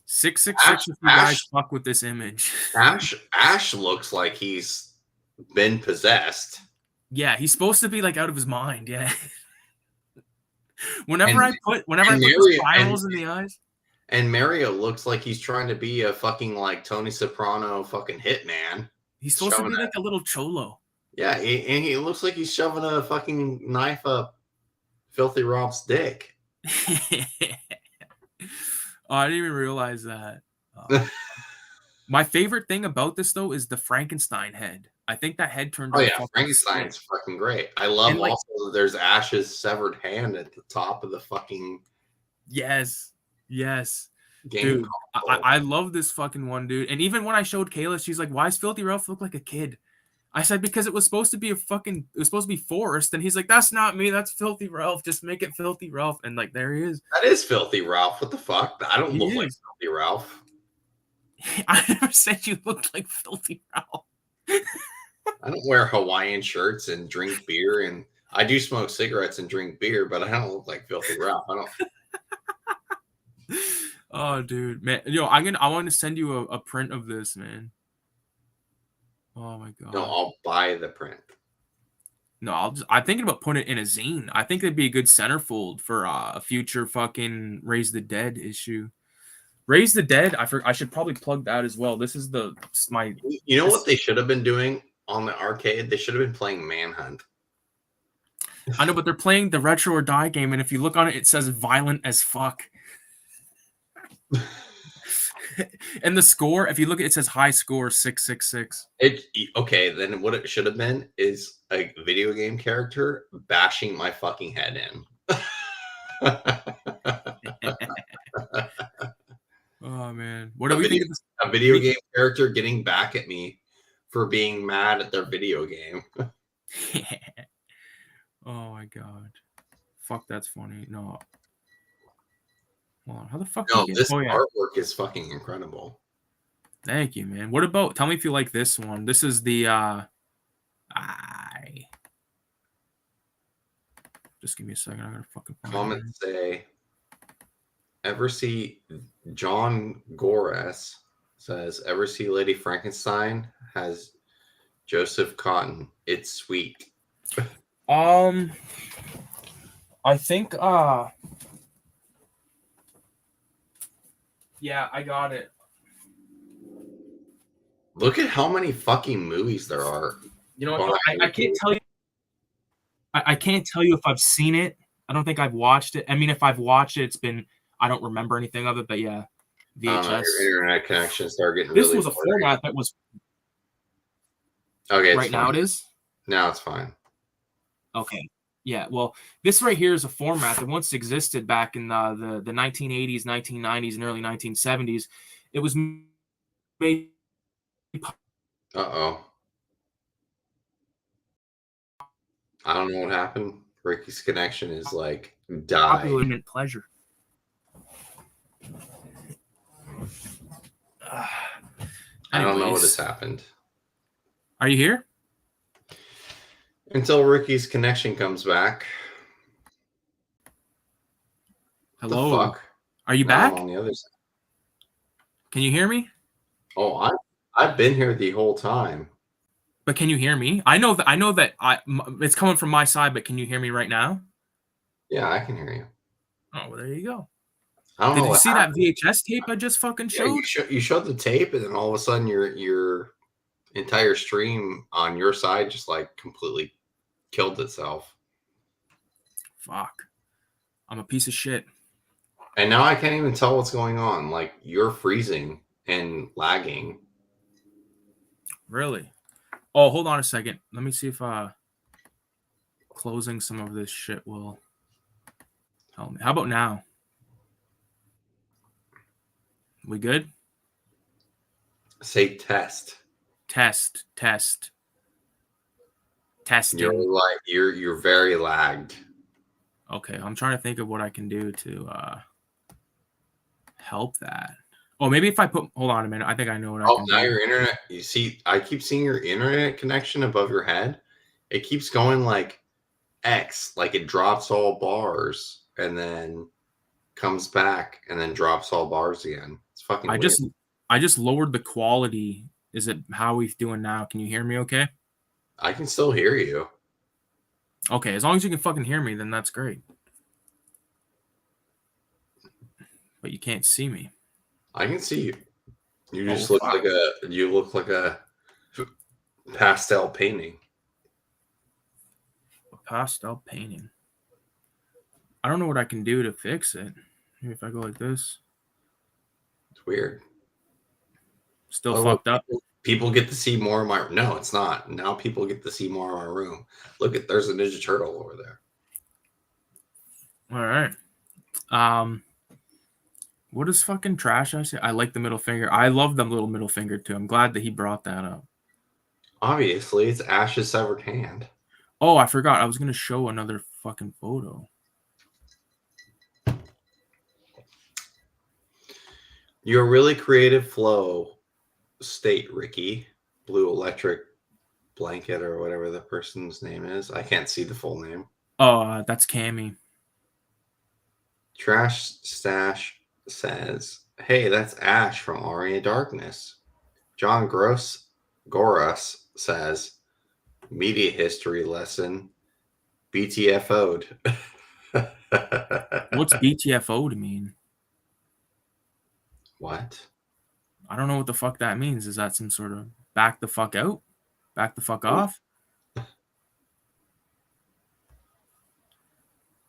666 if you guys fuck with this image. Ash looks like he's been possessed. Yeah, he's supposed to be like out of his mind. Yeah. Whenever I put the spirals in the eyes. And Mario looks like he's trying to be a fucking like Tony Soprano fucking hitman. He's supposed to be like a little cholo. Yeah, and he looks like he's shoving a fucking knife up Filthy Ralph's dick. Oh, I didn't even realize that. My favorite thing about this though is the Frankenstein head. I think that head turned out. Oh yeah, Frankenstein's fucking great. I love also that there's Ash's severed hand at the top of the fucking. Yes. Dude, I love this fucking one, dude. And even when I showed Kayla, she's like, "Why does Filthy Ralph look like a kid?" I said, "Because it was supposed to be Forrest." And he's like, "That's not me. That's Filthy Ralph. Just make it Filthy Ralph." And like, there he is. That is Filthy Ralph. What the fuck? I don't look like Filthy Ralph. I never said you looked like Filthy Ralph. I don't wear Hawaiian shirts and drink beer, and I do smoke cigarettes and drink beer, but I don't look like Filthy Ralph. I don't. Oh, dude, man, I want to send you a print of this, man. Oh my god. No, I'll buy the print. No, I'm thinking about putting it in a zine. I think it'd be a good centerfold for a future fucking Raise the Dead issue. Raise the Dead. I should probably plug that as well. This is my. You know what they should have been doing on the arcade? They should have been playing Manhunt. I know, but they're playing the Retro or Die game, and if you look on it, it says violent as fuck. And the score, if you look at it, says high score 666. Okay, then what it should have been is a video game character bashing my fucking head in. Oh man, what do we think of this? A video game character getting back at me for being mad at their video game. Oh my god, fuck, that's funny. No, hold on, how the fuck? No, this artwork is fucking incredible. Thank you, man. What about? Tell me if you like this one. This is the. Just give me a second. I gotta fucking comments say. Ever see John Gores says, ever see Lady Frankenstein? Has Joseph Cotton. It's sweet. I think yeah, I got it. Look at how many fucking movies there are. You know what? I can't tell you. I can't tell you if I've seen it. I don't think I've watched it. I mean, if I've watched it, it's been, I don't remember anything of it, but yeah, VHS. Your internet connection started getting this really was a blurry. format that was. Okay. Right now it is? Now it's fine. Okay. Yeah, well, this right here is a format that once existed back in the 1980s, 1990s, and early 1970s. It was made. Uh-oh. I don't know what happened. Ricky's connection is like died. Pleasure. I don't know what has happened. Are you here? Until Ricky's connection comes back. Hello. The fuck? Are you back? I'm on the other side. Can you hear me? Oh, I've been here the whole time. But can you hear me? I know that it's coming from my side, but can you hear me right now? Yeah, I can hear you. Oh, well, there you go. I don't know. Did you see that VHS tape I just fucking showed? Yeah, you showed the tape, and then all of a sudden your entire stream on your side just like completely killed itself. Fuck. I'm a piece of shit. And now I can't even tell what's going on. Like, you're freezing and lagging. Really? Oh, hold on a second. Let me see if closing some of this shit will help me. How about now? We good? Say test. Test. Testing. You're very lagged. Okay, I'm trying to think of what I can do to help that. Oh, maybe if I put, hold on a minute. I think I know what I can do. Oh, now your internet, you see, I keep seeing your internet connection above your head. It keeps going like X, like it drops all bars and then comes back and then drops all bars again. It's fucking weird. I just lowered the quality. Is it how we doing now? Can you hear me okay? I can still hear you. Okay, as long as you can fucking hear me, then that's great. But you can't see me. I can see you. You just look like a pastel painting. A pastel painting. I don't know what I can do to fix it. Maybe if I go like this. It's weird. Still fucked up. People get to see more of my. No, it's not. Now people get to see more of my room. Look at, there's a Ninja Turtle over there. All right. What is fucking trash? I say I like the middle finger. I love the little middle finger too. I'm glad that he brought that up. Obviously, it's Ash's severed hand. Oh, I forgot. I was gonna show another fucking photo. Your really creative flow state, Ricky. Blue Electric Blanket or whatever the person's name is. I can't see the full name. Oh, that's Cammy. Trash Stash says, hey, that's Ash from Aria Darkness. John Goras says, media history lesson, BTFO'd. What's BTFO'd mean? What? I don't know what the fuck that means. Is that some sort of back the fuck out? Back the fuck off?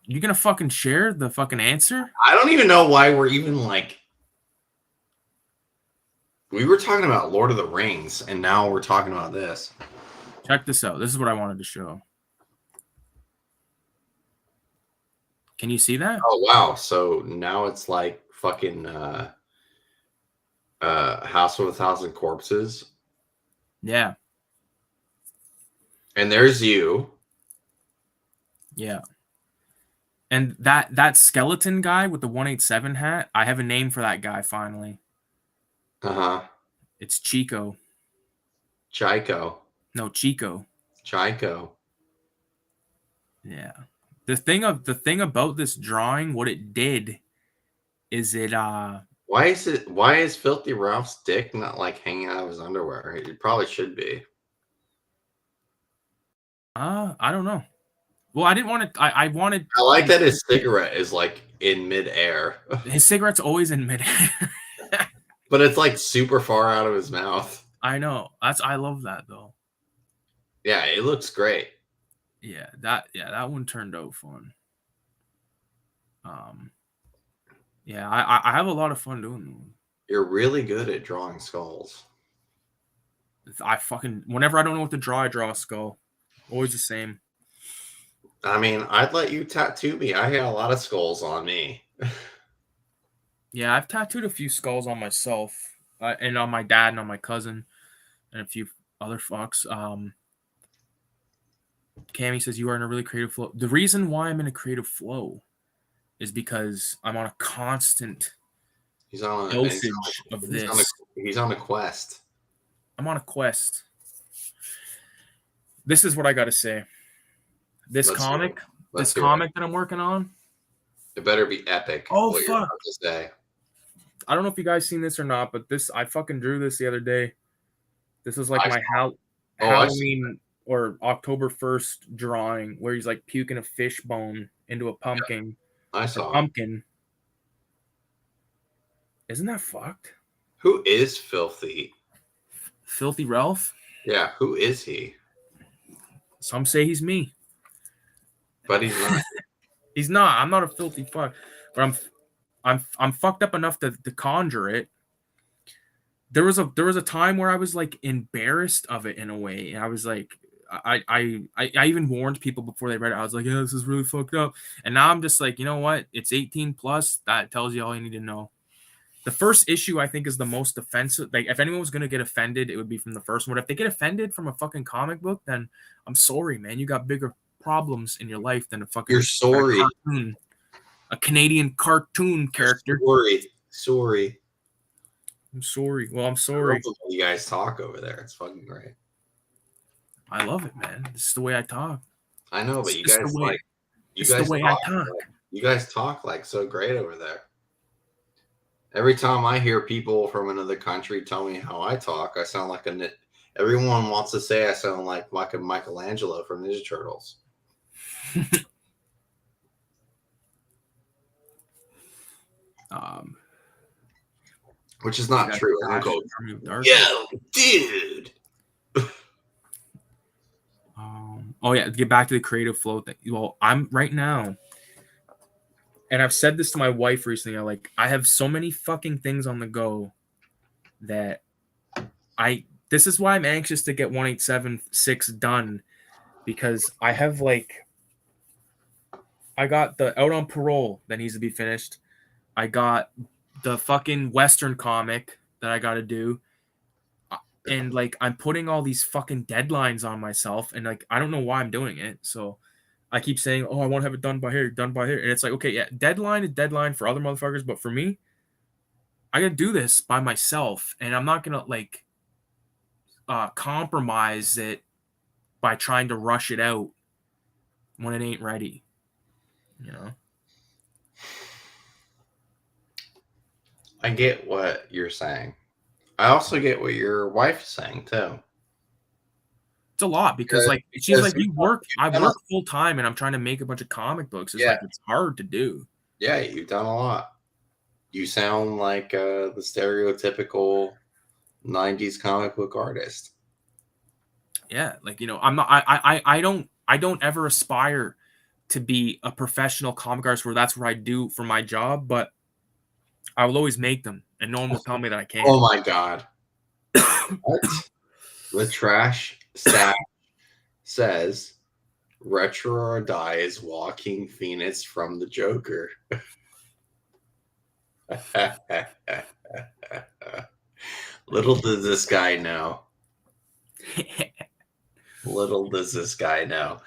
You gonna fucking share the fucking answer? I don't even know why we're even like We were talking about Lord of the Rings, and now we're talking about this. Check this out. This is what I wanted to show. Can you see that? Oh wow! So now it's like fucking House of a Thousand Corpses, Yeah. and there's you. Yeah. And that skeleton guy with the 187 hat, I have a name for that guy finally. Uh-huh. It's Chico. Chico. No, Chico. Chico. Yeah. The thing about this drawing, what it did is it Why is Filthy Ralph's dick not like hanging out of his underwear? It probably should be. I don't know. Well, I didn't want to I wanted I like that his cigarette is like in midair. his cigarette's always in midair. But it's like super far out of his mouth. I know. I love that though. Yeah, it looks great. Yeah, that one turned out fun. Yeah, I have a lot of fun doing them. You're really good at drawing skulls. I fucking whenever I don't know what to draw, I draw a skull. Always the same. I mean, I'd let you tattoo me. I got a lot of skulls on me. Yeah, I've tattooed a few skulls on myself, and on my dad and on my cousin, and a few other fucks. Cammy says you are in a really creative flow. The reason why I'm in a creative flow is because I'm on a constant dosage of this. He's on a quest. I'm on a quest. This is what I got to say. This comic that I'm working on. It better be epic. Oh, fuck. To say. I don't know if you guys seen this or not, but I fucking drew this the other day. This is like my Halloween or October 1st drawing where he's like puking a fish bone into a pumpkin. Yeah, I saw pumpkin. Isn't that fucked? Who is Filthy? Filthy Ralph? Yeah, who is he? Some say he's me. But he's not. He's not. I'm not a filthy fuck. But I'm fucked up enough to conjure it. There was a time where I was like embarrassed of it in a way, and I was like, I even warned people before they read it. I was like, yeah, this is really fucked up. And now I'm just like, you know what? It's 18 plus. That tells you all you need to know. The first issue I think is the most offensive. Like, if anyone was gonna get offended, it would be from the first one. If they get offended from a fucking comic book, then I'm sorry, man. You got bigger problems in your life than a fucking. You're sorry. A Canadian cartoon character. Sorry. I'm sorry. Well, I'm sorry. You guys talk over there. It's fucking great. I love it, man. This is the way I talk. I know, but you guys talk like so great over there. Every time I hear people from another country tell me how I talk, I sound like everyone wants to say I sound like Michelangelo from Ninja Turtles. Which is not true. Yeah, dude. Oh yeah, get back to the creative flow thing. Well, I'm right now, and I've said this to my wife recently. I have so many fucking things on the go that this is why I'm anxious to get 1876 done, because I have I got the Out on Parole that needs to be finished. I got the fucking Western comic that I got to do. And I'm putting all these fucking deadlines on myself, and I don't know why I'm doing it. So I keep saying, oh, I want to have it done by here. And it's like, okay, yeah, deadline is deadline for other motherfuckers, but for me, I gotta do this by myself, and I'm not gonna compromise it by trying to rush it out when it ain't ready. You know? I get what you're saying. I also get what your wife is saying too. It's a lot because she's like, I work full time and I'm trying to make a bunch of comic books. It's hard to do. Yeah, you've done a lot. You sound like the stereotypical 90s comic book artist. Yeah, I'm not I don't ever aspire to be a professional comic artist where that's what I do for my job, but I will always make them, and no one will tell me that I can't. Oh my god. What? The trash stack says Retro or Die is Joaquin Phoenix from the Joker. Little does this guy know. Little does this guy know.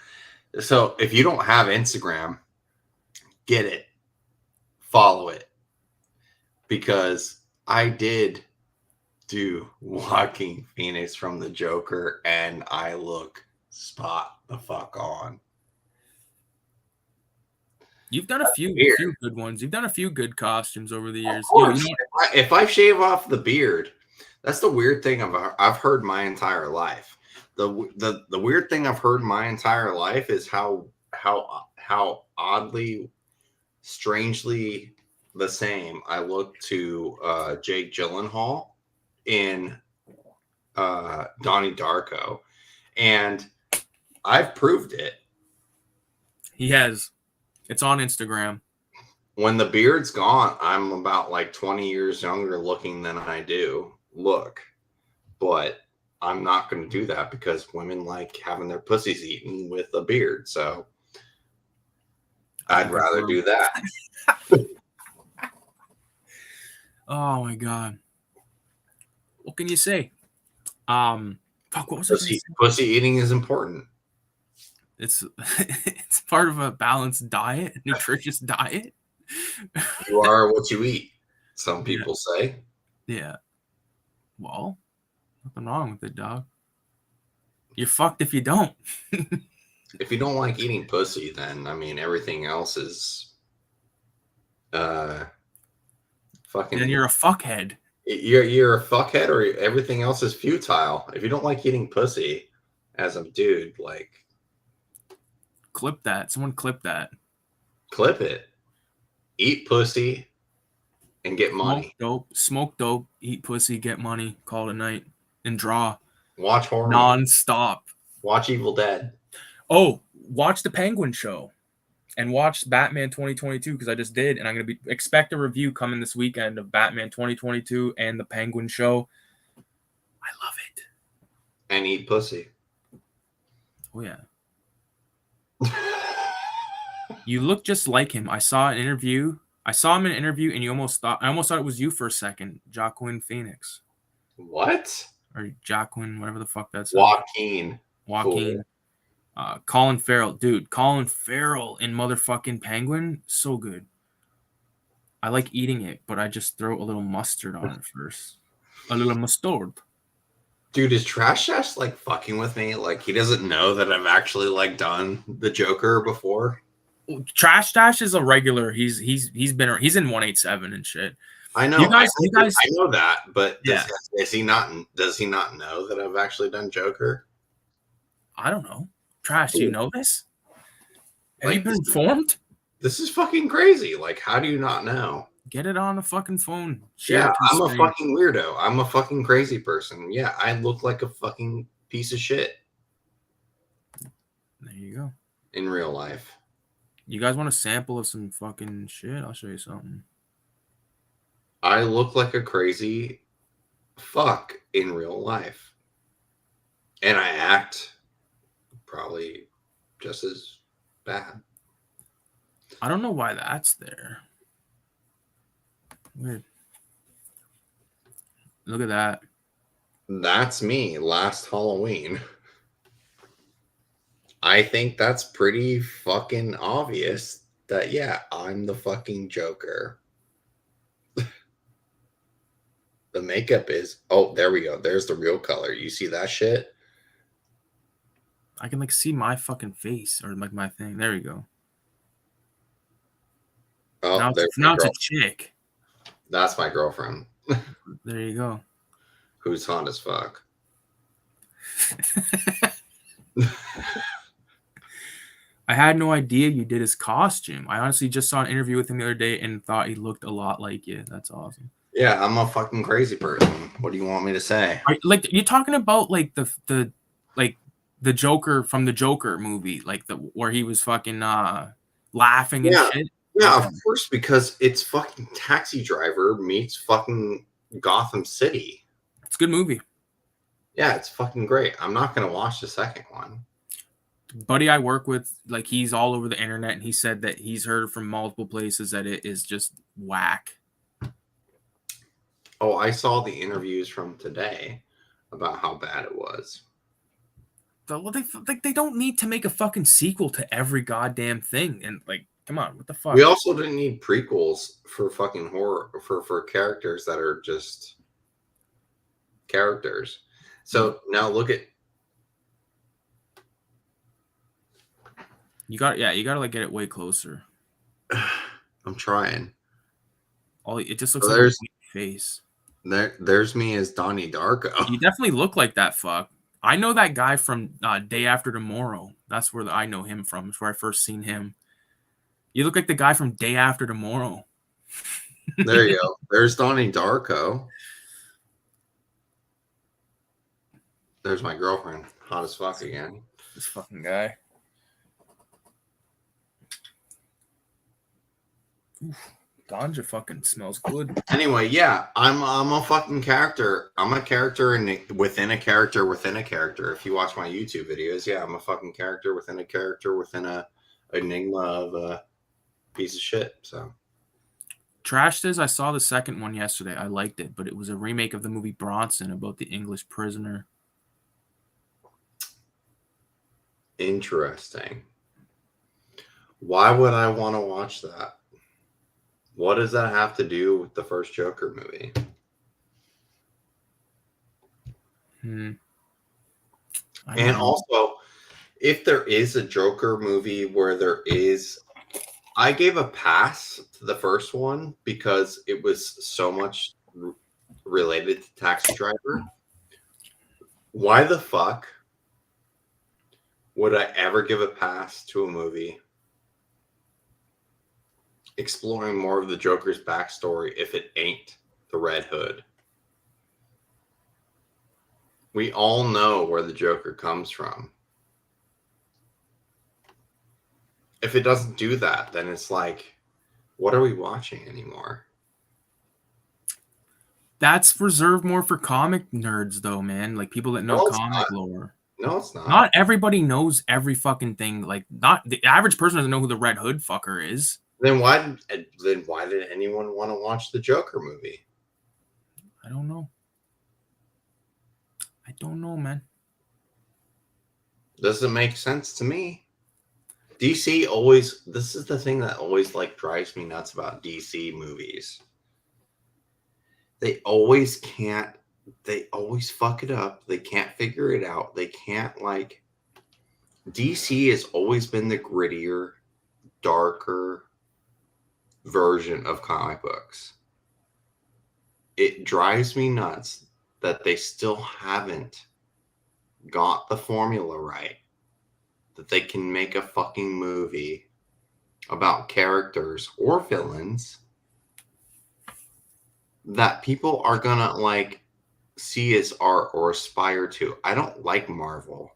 So if you don't have Instagram, get it. Follow it. Because I did do Joaquin Phoenix from the Joker, and I look spot the fuck on. You've done a few good ones. You've done a few good costumes over the years. Yo, you know, if I shave off the beard, that's the weird thing I've heard my entire life. The weird thing I've heard my entire life is how oddly, strangely the same I look to Jake Gyllenhaal in Donnie Darko, and I've proved it. He has. It's on Instagram. When the beard's gone, I'm about like 20 years younger looking than I do look. But I'm not going to do that because women like having their pussies eaten with a beard. So I'd rather do that. Oh my God. What can you say? Fuck, what was pussy eating is important. It's part of a balanced diet, nutritious diet. You are what you eat, some people say. Yeah. Well, nothing wrong with it, dog. You're fucked if you don't. If you don't like eating pussy, then I mean everything else is fucking. Then you're a fuckhead. You're a fuckhead, or everything else is futile. If you don't like eating pussy as a dude, like. Clip that. Someone clip that. Clip it. Eat pussy and get money. Smoke dope. Eat pussy. Get money. Call it a night. And draw. Watch horror. Non-stop. Watch Evil Dead. Oh, watch the Penguin Show. And watch Batman 2022 because I just did. And I'm going to expect a review coming this weekend of Batman 2022 and the Penguin Show. I love it. And eat pussy. Oh, yeah. You look just like him. I saw him in an interview, and I almost thought it was you for a second. Joaquin Phoenix. What? Or Joaquin, whatever the fuck that's. Joaquin. Cool. Colin Farrell, dude. Colin Farrell in motherfucking Penguin, so good. I like eating it, but I just throw a little mustard on it first. A little mustard. Dude, is Trash Dash like fucking with me? Like he doesn't know that I've actually like done the Joker before. Trash Dash is a regular. He's in 187 and shit. I know. You guys, I know that, but does he not know that I've actually done Joker? I don't know. Trash, do you know this? Have you been informed? This is fucking crazy. Like, how do you not know? Get it on the fucking phone. Yeah, I'm a fucking weirdo. I'm a fucking crazy person. Yeah, I look like a fucking piece of shit. There you go. In real life. You guys want a sample of some fucking shit? I'll show you something. I look like a crazy fuck in real life. And I act probably just as bad. I don't know why that's there. Weird. Look at that. That's me last Halloween. I think that's pretty fucking obvious that, yeah, I'm the fucking Joker. The makeup is... Oh, there we go. There's the real color. You see that shit? I can, like, see my fucking face or, like, my thing. There we go. Oh, now it's a chick. That's my girlfriend. There you go. Who's hot as fuck. I had no idea you did his costume. I honestly just saw an interview with him the other day and thought he looked a lot like you. That's awesome. Yeah, I'm a fucking crazy person. What do you want me to say? Like, you're talking about like the Joker from the Joker movie, like where he was fucking laughing and shit. Yeah, of course, because it's fucking Taxi Driver meets fucking Gotham City. It's a good movie. Yeah, it's fucking great. I'm not gonna watch the second one. Buddy I work with, like, he's all over the internet, and he said that he's heard from multiple places that it is just whack. Oh, I saw the interviews from today about how bad it was. They don't need to make a fucking sequel to every goddamn thing. And like, come on, what the fuck? We also didn't need prequels for fucking horror for characters that are just characters. So now look at You gotta like get it way closer. I'm trying. It just looks So like a there's weak face. there's me as Donnie Darko. You definitely look like that fuck. I know that guy from Day After Tomorrow. That's where I know him from. It's where I first seen him. You look like the guy from Day After Tomorrow. There you go. There's Donnie Darko. There's my girlfriend. Hot as fuck again. This fucking guy. Oof, ganja fucking smells good. Anyway, yeah, I'm a fucking character. I'm a character within a character within a character. If you watch my YouTube videos, yeah, I'm a fucking character within a enigma of a piece of shit. So Trashed is, I saw the second one yesterday. I liked it, but it was a remake of the movie Bronson about the English prisoner. interesting. Why would I want to watch that? What does that have to do with the first Joker movie? And also, if there is a Joker movie where there is, I gave a pass to the first one because it was so much related to Taxi Driver. Why the fuck would I ever give a pass to a movie exploring more of the Joker's backstory if it ain't the Red Hood? We all know where the Joker comes from. If it doesn't do that, then it's like, what are we watching anymore? That's reserved more for comic nerds, though, man. Like people that know comic lore. No, it's not. Not everybody knows every fucking thing. Like, not the average person doesn't know who the Red Hood fucker is. Then why did anyone want to watch the Joker movie? I don't know. I don't know, man. Doesn't make sense to me. DC always, this is the thing that always like drives me nuts about DC movies. They always fuck it up. They can't figure it out. They can't like, DC has always been the grittier, darker version of comic books. It drives me nuts that they still haven't got the formula right, that they can make a fucking movie about characters or villains that people are gonna like see as art or aspire to. I don't like Marvel.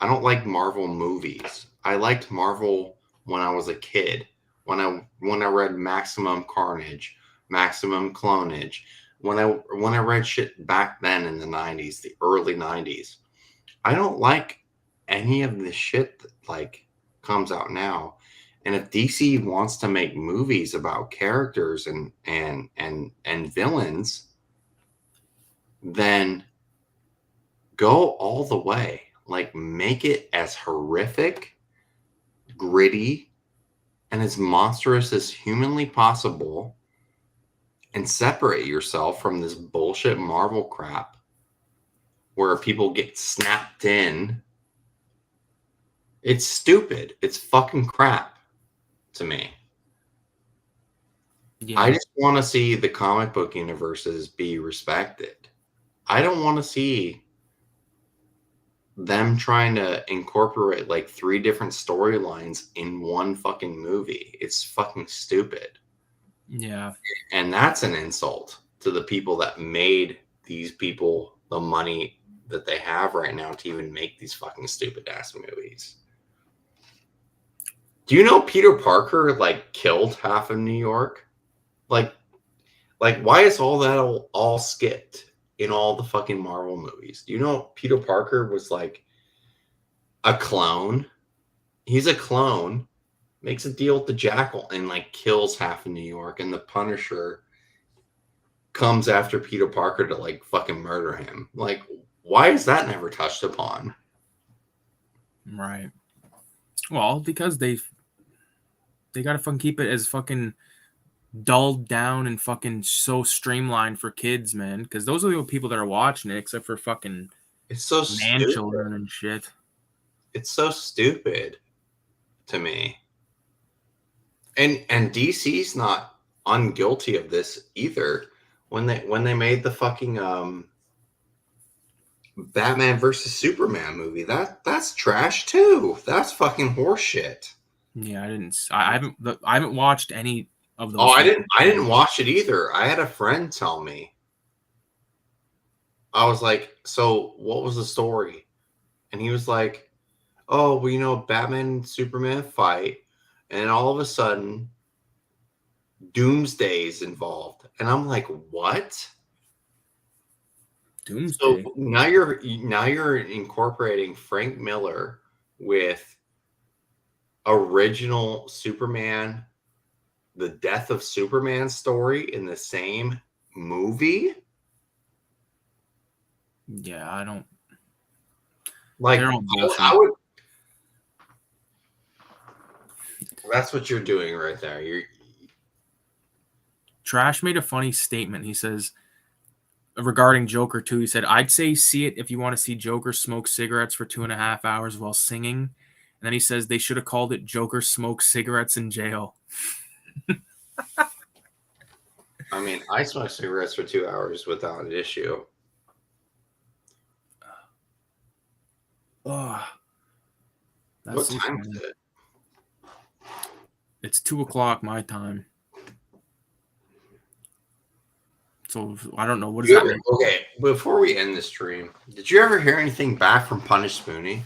I don't like Marvel movies. I liked Marvel when I was a kid. When I read Maximum Carnage, Maximum Clonage, when I read shit back then in the 90s, the early 90s. I don't like any of the shit that like comes out now. And if DC wants to make movies about characters and villains, then go all the way. Like, make it as horrific, gritty, and as monstrous as humanly possible, and separate yourself from this bullshit Marvel crap where people get snapped in. It's stupid. It's fucking crap to me. Yeah. I just want to see the comic book universes be respected. I don't want to see them trying to incorporate like 3 different storylines in one fucking movie. It's fucking stupid. Yeah. And that's an insult to the people that made these people the money that they have right now to even make these fucking stupid ass movies. Do you know Peter Parker like killed half of New York? Like why is all that all skipped in all the fucking Marvel movies. Do you know Peter Parker was like a clone? He's a clone, makes a deal with the Jackal and like kills half of New York, and the Punisher comes after Peter Parker to like fucking murder him. Like, why is that never touched upon? Right. Well, because they gotta fucking keep it as fucking dulled down and fucking so streamlined for kids, man. Because those are the people that are watching it, except for fucking It's so man stupid. children and shit. It's so stupid to me. And DC's not unguilty of this either. When they made the fucking Batman versus Superman movie, that's trash too. That's fucking horseshit. Yeah, I haven't watched any of Oh, those. I didn't watch it either. I had a friend tell me. I was like, so what was the story? And he was like, oh, well, Batman and Superman fight, and all of a sudden, Doomsday's involved. And I'm like, what? Doomsday. So now you're incorporating Frank Miller with original Superman, the death of Superman story in the same movie. Yeah, I don't Like, I would. That's what you're doing right there. Trash made a funny statement. He says regarding Joker 2, he said, I'd say see it if you want to see Joker smoke cigarettes for 2.5 hours while singing. And then he says they should have called it Joker smokes cigarettes in jail. I mean, I smoke cigarettes for 2 hours without an issue. Oh, what time is it? It's 2:00 my time. So I don't know what is that. Okay, before we end the stream, did you ever hear anything back from Punish Spoonie?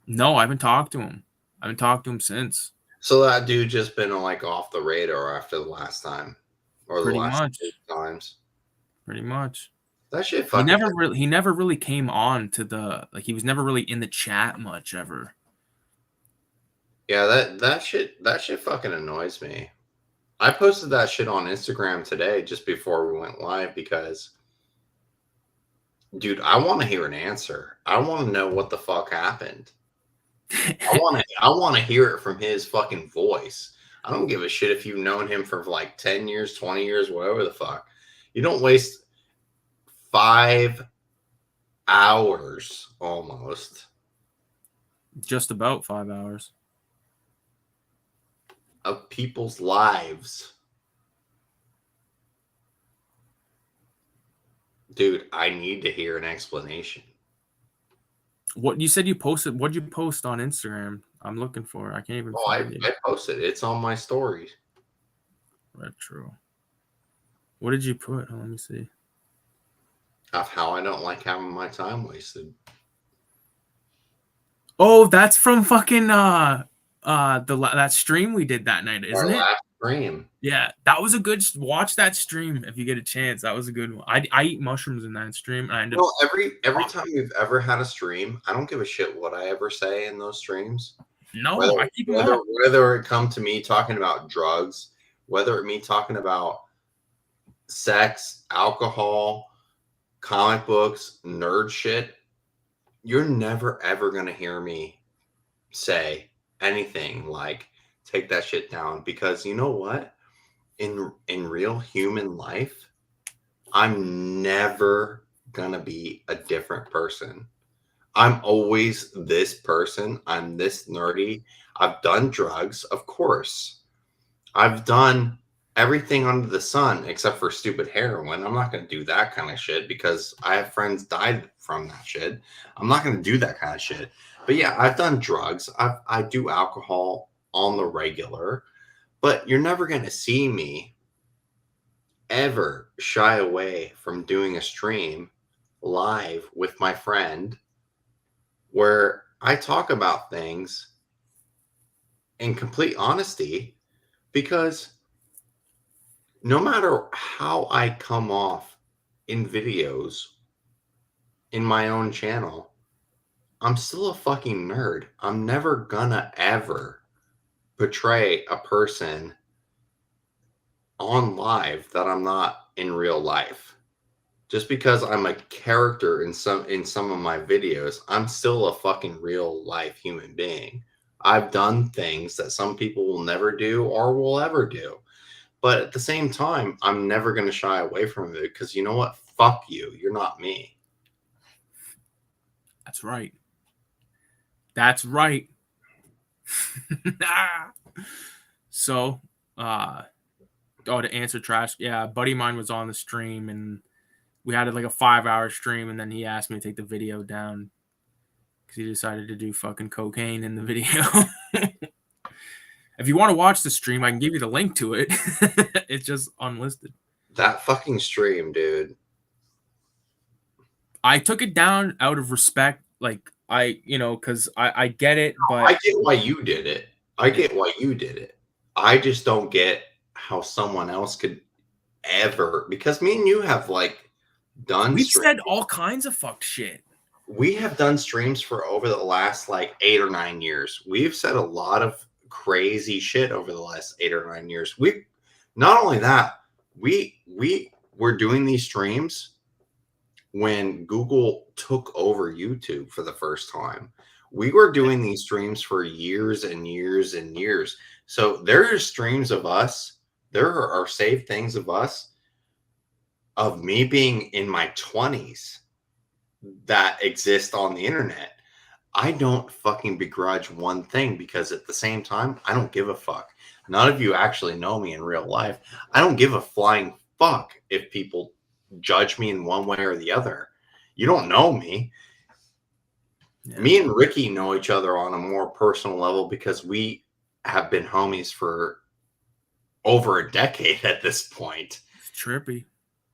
No, I haven't talked to him. I haven't talked to him since. So that dude just been like off the radar after the last time, or Pretty the last much. 8 times. Pretty much. That shit. He never really came on to the he was never really in the chat much ever. Yeah, that shit fucking annoys me. I posted that shit on Instagram today just before we went live because, dude, I want to hear an answer. I want to know what the fuck happened. I want to hear it from his fucking voice. I don't give a shit if you've known him for like 10 years, 20 years, whatever the fuck. You don't waste 5 hours almost. Just about 5 hours. Of people's lives. Dude, I need to hear an explanation. What you said you posted? What'd you post on Instagram? I'm looking for. I can't even. Oh, I posted. It's on my stories. Retro. What did you put? Let me see. Of how I don't like having my time wasted. Oh, that's from fucking that stream we did that night, isn't it? Last stream. Yeah, that was a good watch. That stream if you get a chance. That was a good one. I eat mushrooms in that stream. And every time we've ever had a stream, I don't give a shit what I ever say in those streams. No, I keep whether it come to me talking about drugs, whether it me talking about sex, alcohol, comic books, nerd shit, you're never ever gonna hear me say anything like take that shit down, because you know what? In real human life, I'm never gonna be a different person. I'm always this person. I'm this nerdy. I've done drugs, of course. I've done everything under the sun except for stupid heroin. I'm not going to do that kind of shit because I have friends died from that shit. I'm not going to do that kind of shit. But yeah, I've done drugs. I do alcohol on the regular, but you're never going to see me ever shy away from doing a stream live with my friend where I talk about things in complete honesty, because no matter how I come off in videos in my own channel, I'm still a fucking nerd. I'm never gonna ever portray a person on live that I'm not in real life. Just because I'm a character in some of my videos, I'm still a fucking real life human being. I've done things that some people will never do or will ever do. But at the same time, I'm never going to shy away from it because you know what? Fuck you. You're not me. That's right. That's right. So, to answer trash, yeah, a buddy of mine was on the stream and we had like a 5-hour stream, and then he asked me to take the video down because he decided to do fucking cocaine in the video. If you want to watch the stream, I can give you the link to it. It's just unlisted. That fucking stream, dude. I took it down out of respect, like because I get it, but I get why you did it. I get why you did it. I just don't get how someone else could ever, because me and you have like done we've said all kinds of fucked shit. We have done streams for over the last like 8 or 9 years. We've said a lot of crazy shit over the last 8 or 9 years. We not only that, we were doing these streams when Google took over YouTube for the first time. We were doing these streams for years and years and years. So there are streams of us, there are saved things of us, of me being in my 20s that exist on the internet. I don't fucking begrudge one thing because at the same time, I don't give a fuck. None of you actually know me in real life. I don't give a flying fuck if people judge me in one way or the other. You don't know me. Yeah. Me and Ricky know each other on a more personal level because we have been homies for over a decade at this point. It's trippy.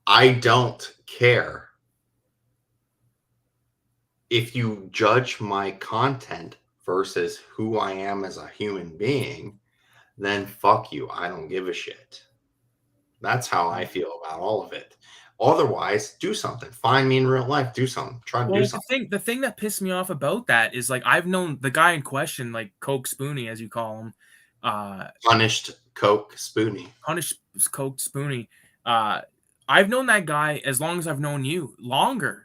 I don't care. If you judge my content versus who I am as a human being, then fuck you. I don't give a shit. That's how I feel about all of it. Otherwise, do something. Find me in real life. Do something. Try to do something. The thing that pissed me off about that is like I've known the guy in question, like Coke Spoonie, as you call him. Punished Coke Spoonie. Punished Coke Spoonie. I've known that guy as long as I've known you, longer.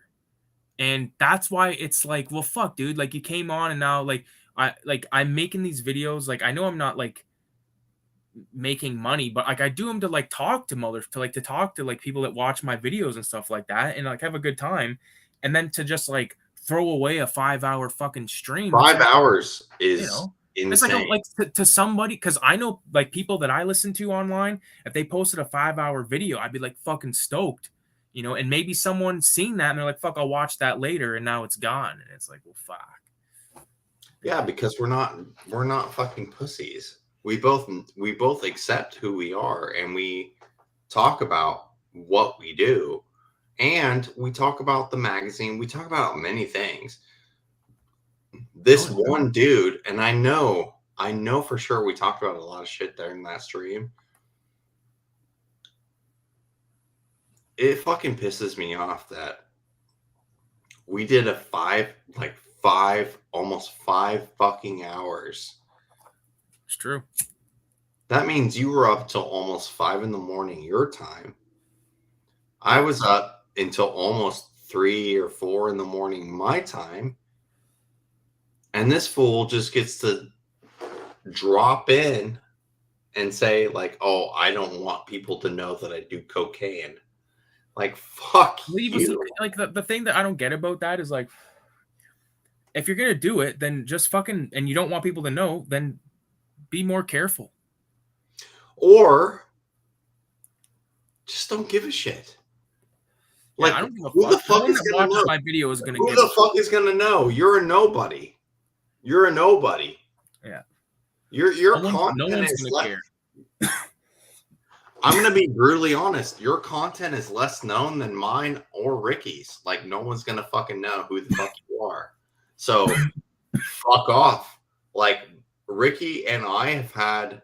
And that's why it's like, well, fuck, dude. Like you came on and now I'm making these videos. Like I know I'm not like making money, but like I do them to like talk to to talk to like people that watch my videos and stuff like that and like have a good time. And then to just like throw away a 5-hour fucking stream. 5 hours is insane. It's like to somebody, because I know like people that I listen to online, if they posted a 5-hour video, I'd be like fucking stoked. And maybe someone's seen that and they're like, fuck, I'll watch that later. And now it's gone. And it's like, well, fuck. Yeah, because we're not fucking pussies. We both accept who we are and we talk about what we do. And we talk about the magazine. We talk about many things. This one dude, and I know for sure we talked about a lot of shit there in that stream. It fucking pisses me off that we did almost 5 fucking hours. It's true. That means you were up till almost 5 in the morning your time. I was up until almost 3 or 4 in the morning my time. And this fool just gets to drop in and say like, oh, I don't want people to know that I do cocaine. Like, fuck you. Like the thing that I don't get about that is like, if you're gonna do it, then just fucking, and you don't want people to know, then be more careful. Or just don't give a shit. Like, I don't give a fuck. Who the fuck is gonna know? My video is gonna. Who the fuck is gonna know? You're a nobody. You're a nobody. Yeah. Your content is less. I'm gonna be brutally honest. Your content is less known than mine or Ricky's. Like no one's gonna fucking know who the fuck you are. So fuck off. Like Ricky and I have had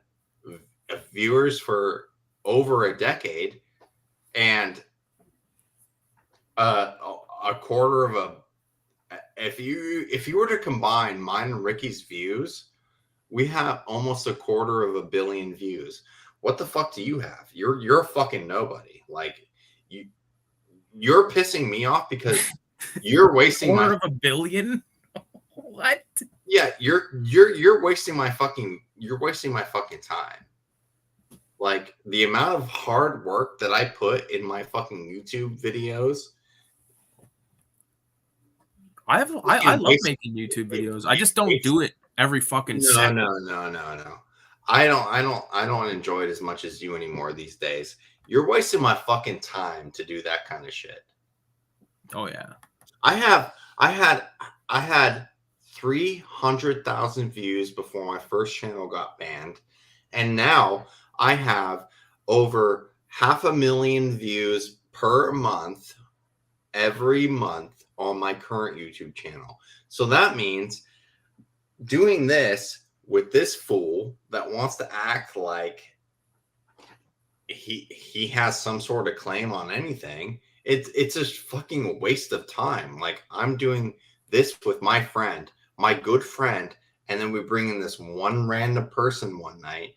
viewers for over a decade, and A quarter of a. If you were to combine mine and Ricky's views, we have almost a quarter of a billion views. What the fuck do you have? You're a fucking nobody. Like you're pissing me off because you're wasting quarter of a billion. What? Yeah, you're wasting my fucking time. Like the amount of hard work that I put in my fucking YouTube videos. I love making YouTube videos. I just don't do it every fucking second. No. I don't enjoy it as much as you anymore these days. You're wasting my fucking time to do that kind of shit. Oh yeah. I had 300,000 views before my first channel got banned, and now I have over 500,000 views per month every month on my current YouTube channel. So that means doing this with this fool that wants to act like he has some sort of claim on anything. It's a fucking waste of time. Like I'm doing this with my friend, my good friend, and then we bring in this one random person one night,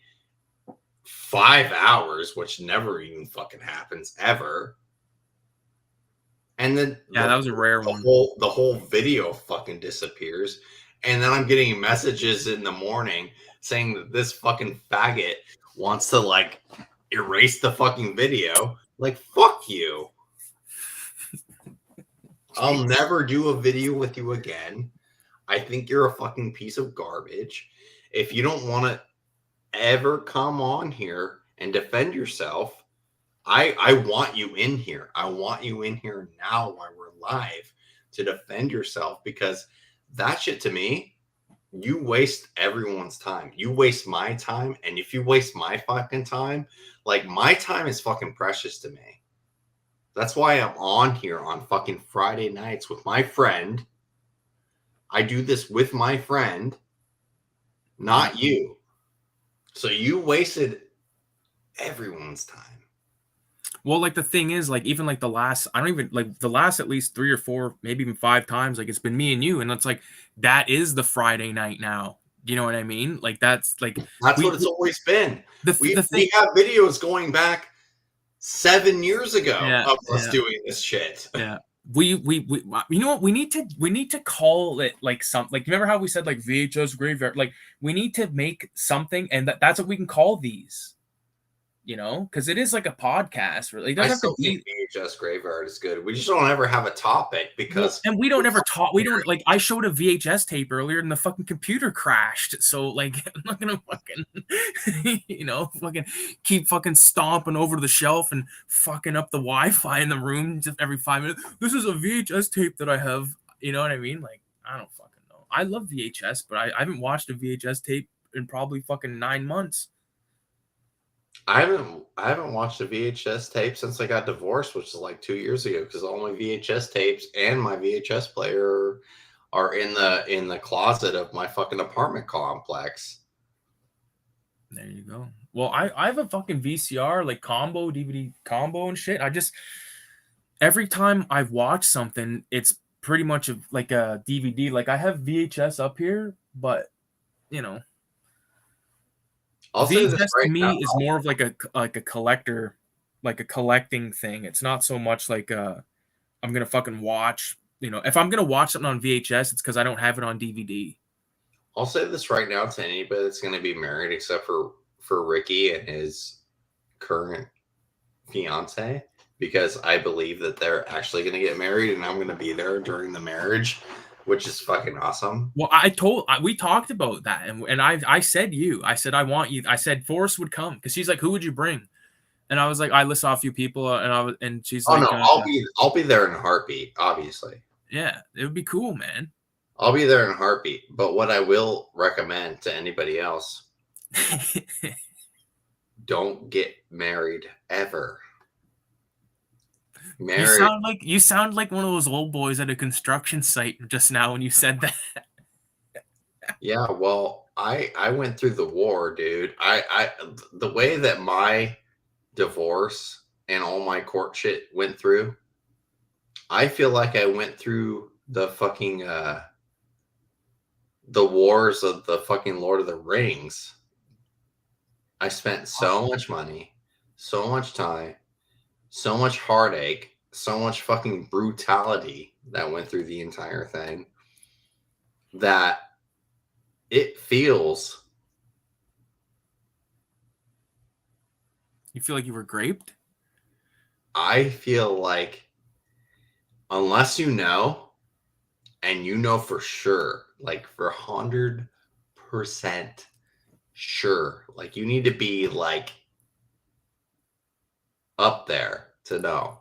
5 hours, which never even fucking happens ever. And then that was a rare one. The whole video fucking disappears. And then I'm getting messages in the morning saying that this fucking faggot wants to like erase the fucking video. Like, fuck you. I'll never do a video with you again. I think you're a fucking piece of garbage. If you don't want to ever come on here and defend yourself, I want you in here. I want you in here now while we're live to defend yourself, because that shit to me, you waste everyone's time. You waste my time. And if you waste my fucking time, like my time is fucking precious to me. That's why I'm on here on fucking Friday nights with my friend. I do this with my friend, not you. So you wasted everyone's time. Well, like the thing is, like even like the last, I don't even like the last at least 3 or 4, maybe even 5 times, like it's been me and you, and it's like that is the Friday night now. You know what I mean? Like that's what it's always been. We have videos going back 7 years ago of us doing this shit. Yeah. We you know what, we need to call it like something, like remember how we said like VHS graveyard, like we need to make something, and that's what we can call these, you know, because it is like a podcast. Really, I still think VHS graveyard is good. We just don't ever have a topic because, and we don't ever talk. We don't like. I showed a VHS tape earlier, and the fucking computer crashed. So like, I'm not gonna fucking, you know, fucking keep fucking stomping over to the shelf and fucking up the Wi-Fi in the room just every 5 minutes. This is a VHS tape that I have. You know what I mean? Like, I don't fucking know. I love VHS, but I haven't watched a VHS tape in probably fucking 9 months. I haven't watched a VHS tape since I got divorced, which is like 2 years ago, because all my VHS tapes and my VHS player are in the closet of my fucking apartment complex. There you go. Well, I have a fucking VCR like combo, DVD combo and shit. I just, every time I've watched something, it's pretty much like a DVD. Like I have VHS up here, but you know, VHS to me is more of like a collector, like a collecting thing. It's not so much like I'm gonna fucking watch. You know, if I'm gonna watch something on VHS, it's because I don't have it on DVD. I'll say this right now to anybody that's gonna be married, except for Ricky and his current fiance, because I believe that they're actually gonna get married, and I'm gonna be there during the marriage, which is fucking awesome. Well, we talked about that, and I said I want you. I said Forrest would come, because she's like, who would you bring? And I was like, I list off a few people, and she's like, I'll be there in a heartbeat, obviously. Yeah, it would be cool, man. I'll be there in a heartbeat. But what I will recommend to anybody else, don't get married ever. You sound like one of those old boys at a construction site just now when you said that. Yeah, well, I went through the war, dude. The way that my divorce and all my court shit went through, I feel like I went through the fucking the wars of the fucking Lord of the Rings. I spent so much money, so much time, so much heartache, so much fucking brutality that went through the entire thing that it feels. You feel like you were graped? I feel like unless you know, and you know for sure, like for 100% sure, like you need to be like up there to know.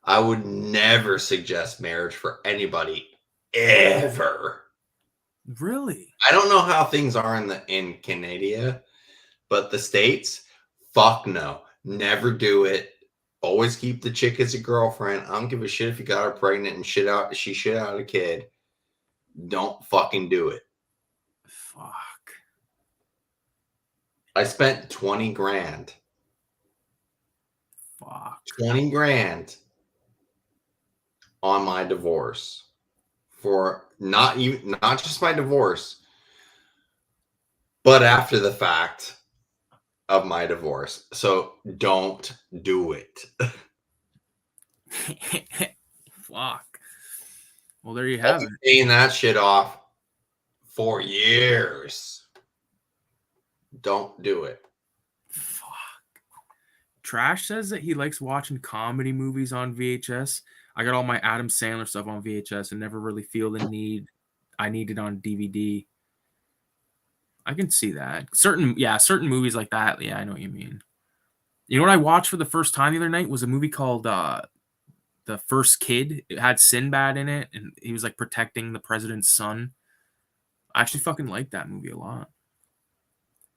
I would never suggest marriage for anybody ever. Really? I don't know how things are in Canada, but the States, fuck no. Never do it. Always keep the chick as a girlfriend. I don't give a shit if you got her pregnant and she shit out a kid. Don't fucking do it. Fuck. I spent 20 grand. Fuck. 20 grand on my divorce. For not just my divorce, but after the fact of my divorce. So don't do it. Fuck. Well, there you have it. Paying that shit off for years. Don't do it. Fuck. Trash says that he likes watching comedy movies on VHS. I got all my Adam Sandler stuff on VHS and never really feel the need. I need it on DVD. I can see that. Certain movies like that. Yeah, I know what you mean. You know what I watched for the first time the other night was a movie called The First Kid. It had Sinbad in it, and he was like protecting the president's son. I actually fucking liked that movie a lot.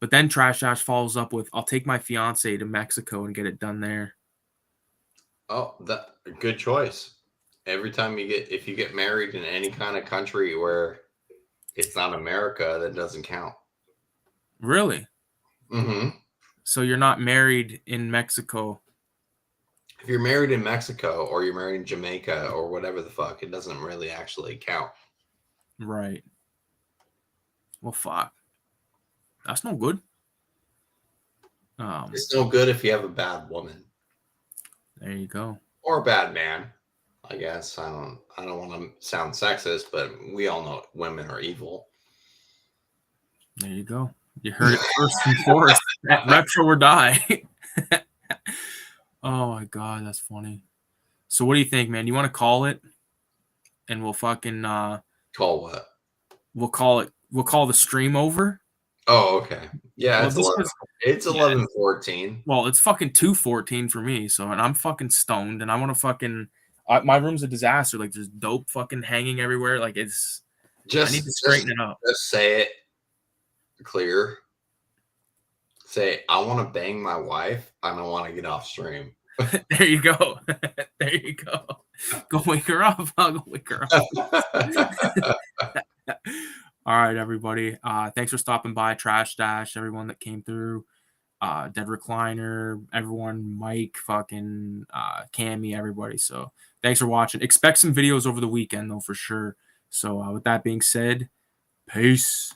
But then Trash Ash follows up with, "I'll take my fiance to Mexico and get it done there." Oh, that good choice. Every time if you get married in any kind of country where it's not America, that doesn't count. Really? Mm-hmm. So you're not married in Mexico? If you're married in Mexico or you're married in Jamaica or whatever the fuck, it doesn't really actually count. Right. Well, fuck. That's no good. It's no good if you have a bad woman There you go. or a bad man. I guess I don't want to sound sexist, but we all know women are evil. There you go. You heard it first and fourth. Retro or die. Oh my god, that's funny. So what do you think, man? You want to call it? And we'll fucking Call what? we'll call the stream over. Oh, okay. Yeah, Well, it's just 11. 'cause- It's yeah, 11:14. well, it's fucking 2:14 for me. So, and I'm fucking stoned, and I want to fucking. My room's a disaster. Like, there's dope fucking hanging everywhere. Like, it's. I need to straighten it up. Just say it clear. Say, I want to bang my wife. I don't want to get off stream. There you go. There you go. Go wake her up. I'll go wake her up. All right, everybody. Thanks for stopping by. Trash Dash, everyone that came through. Dead Recliner, everyone, Mike, fucking Cammy, everybody. So thanks for watching. Expect some videos over the weekend, though, for sure. So with that being said, peace.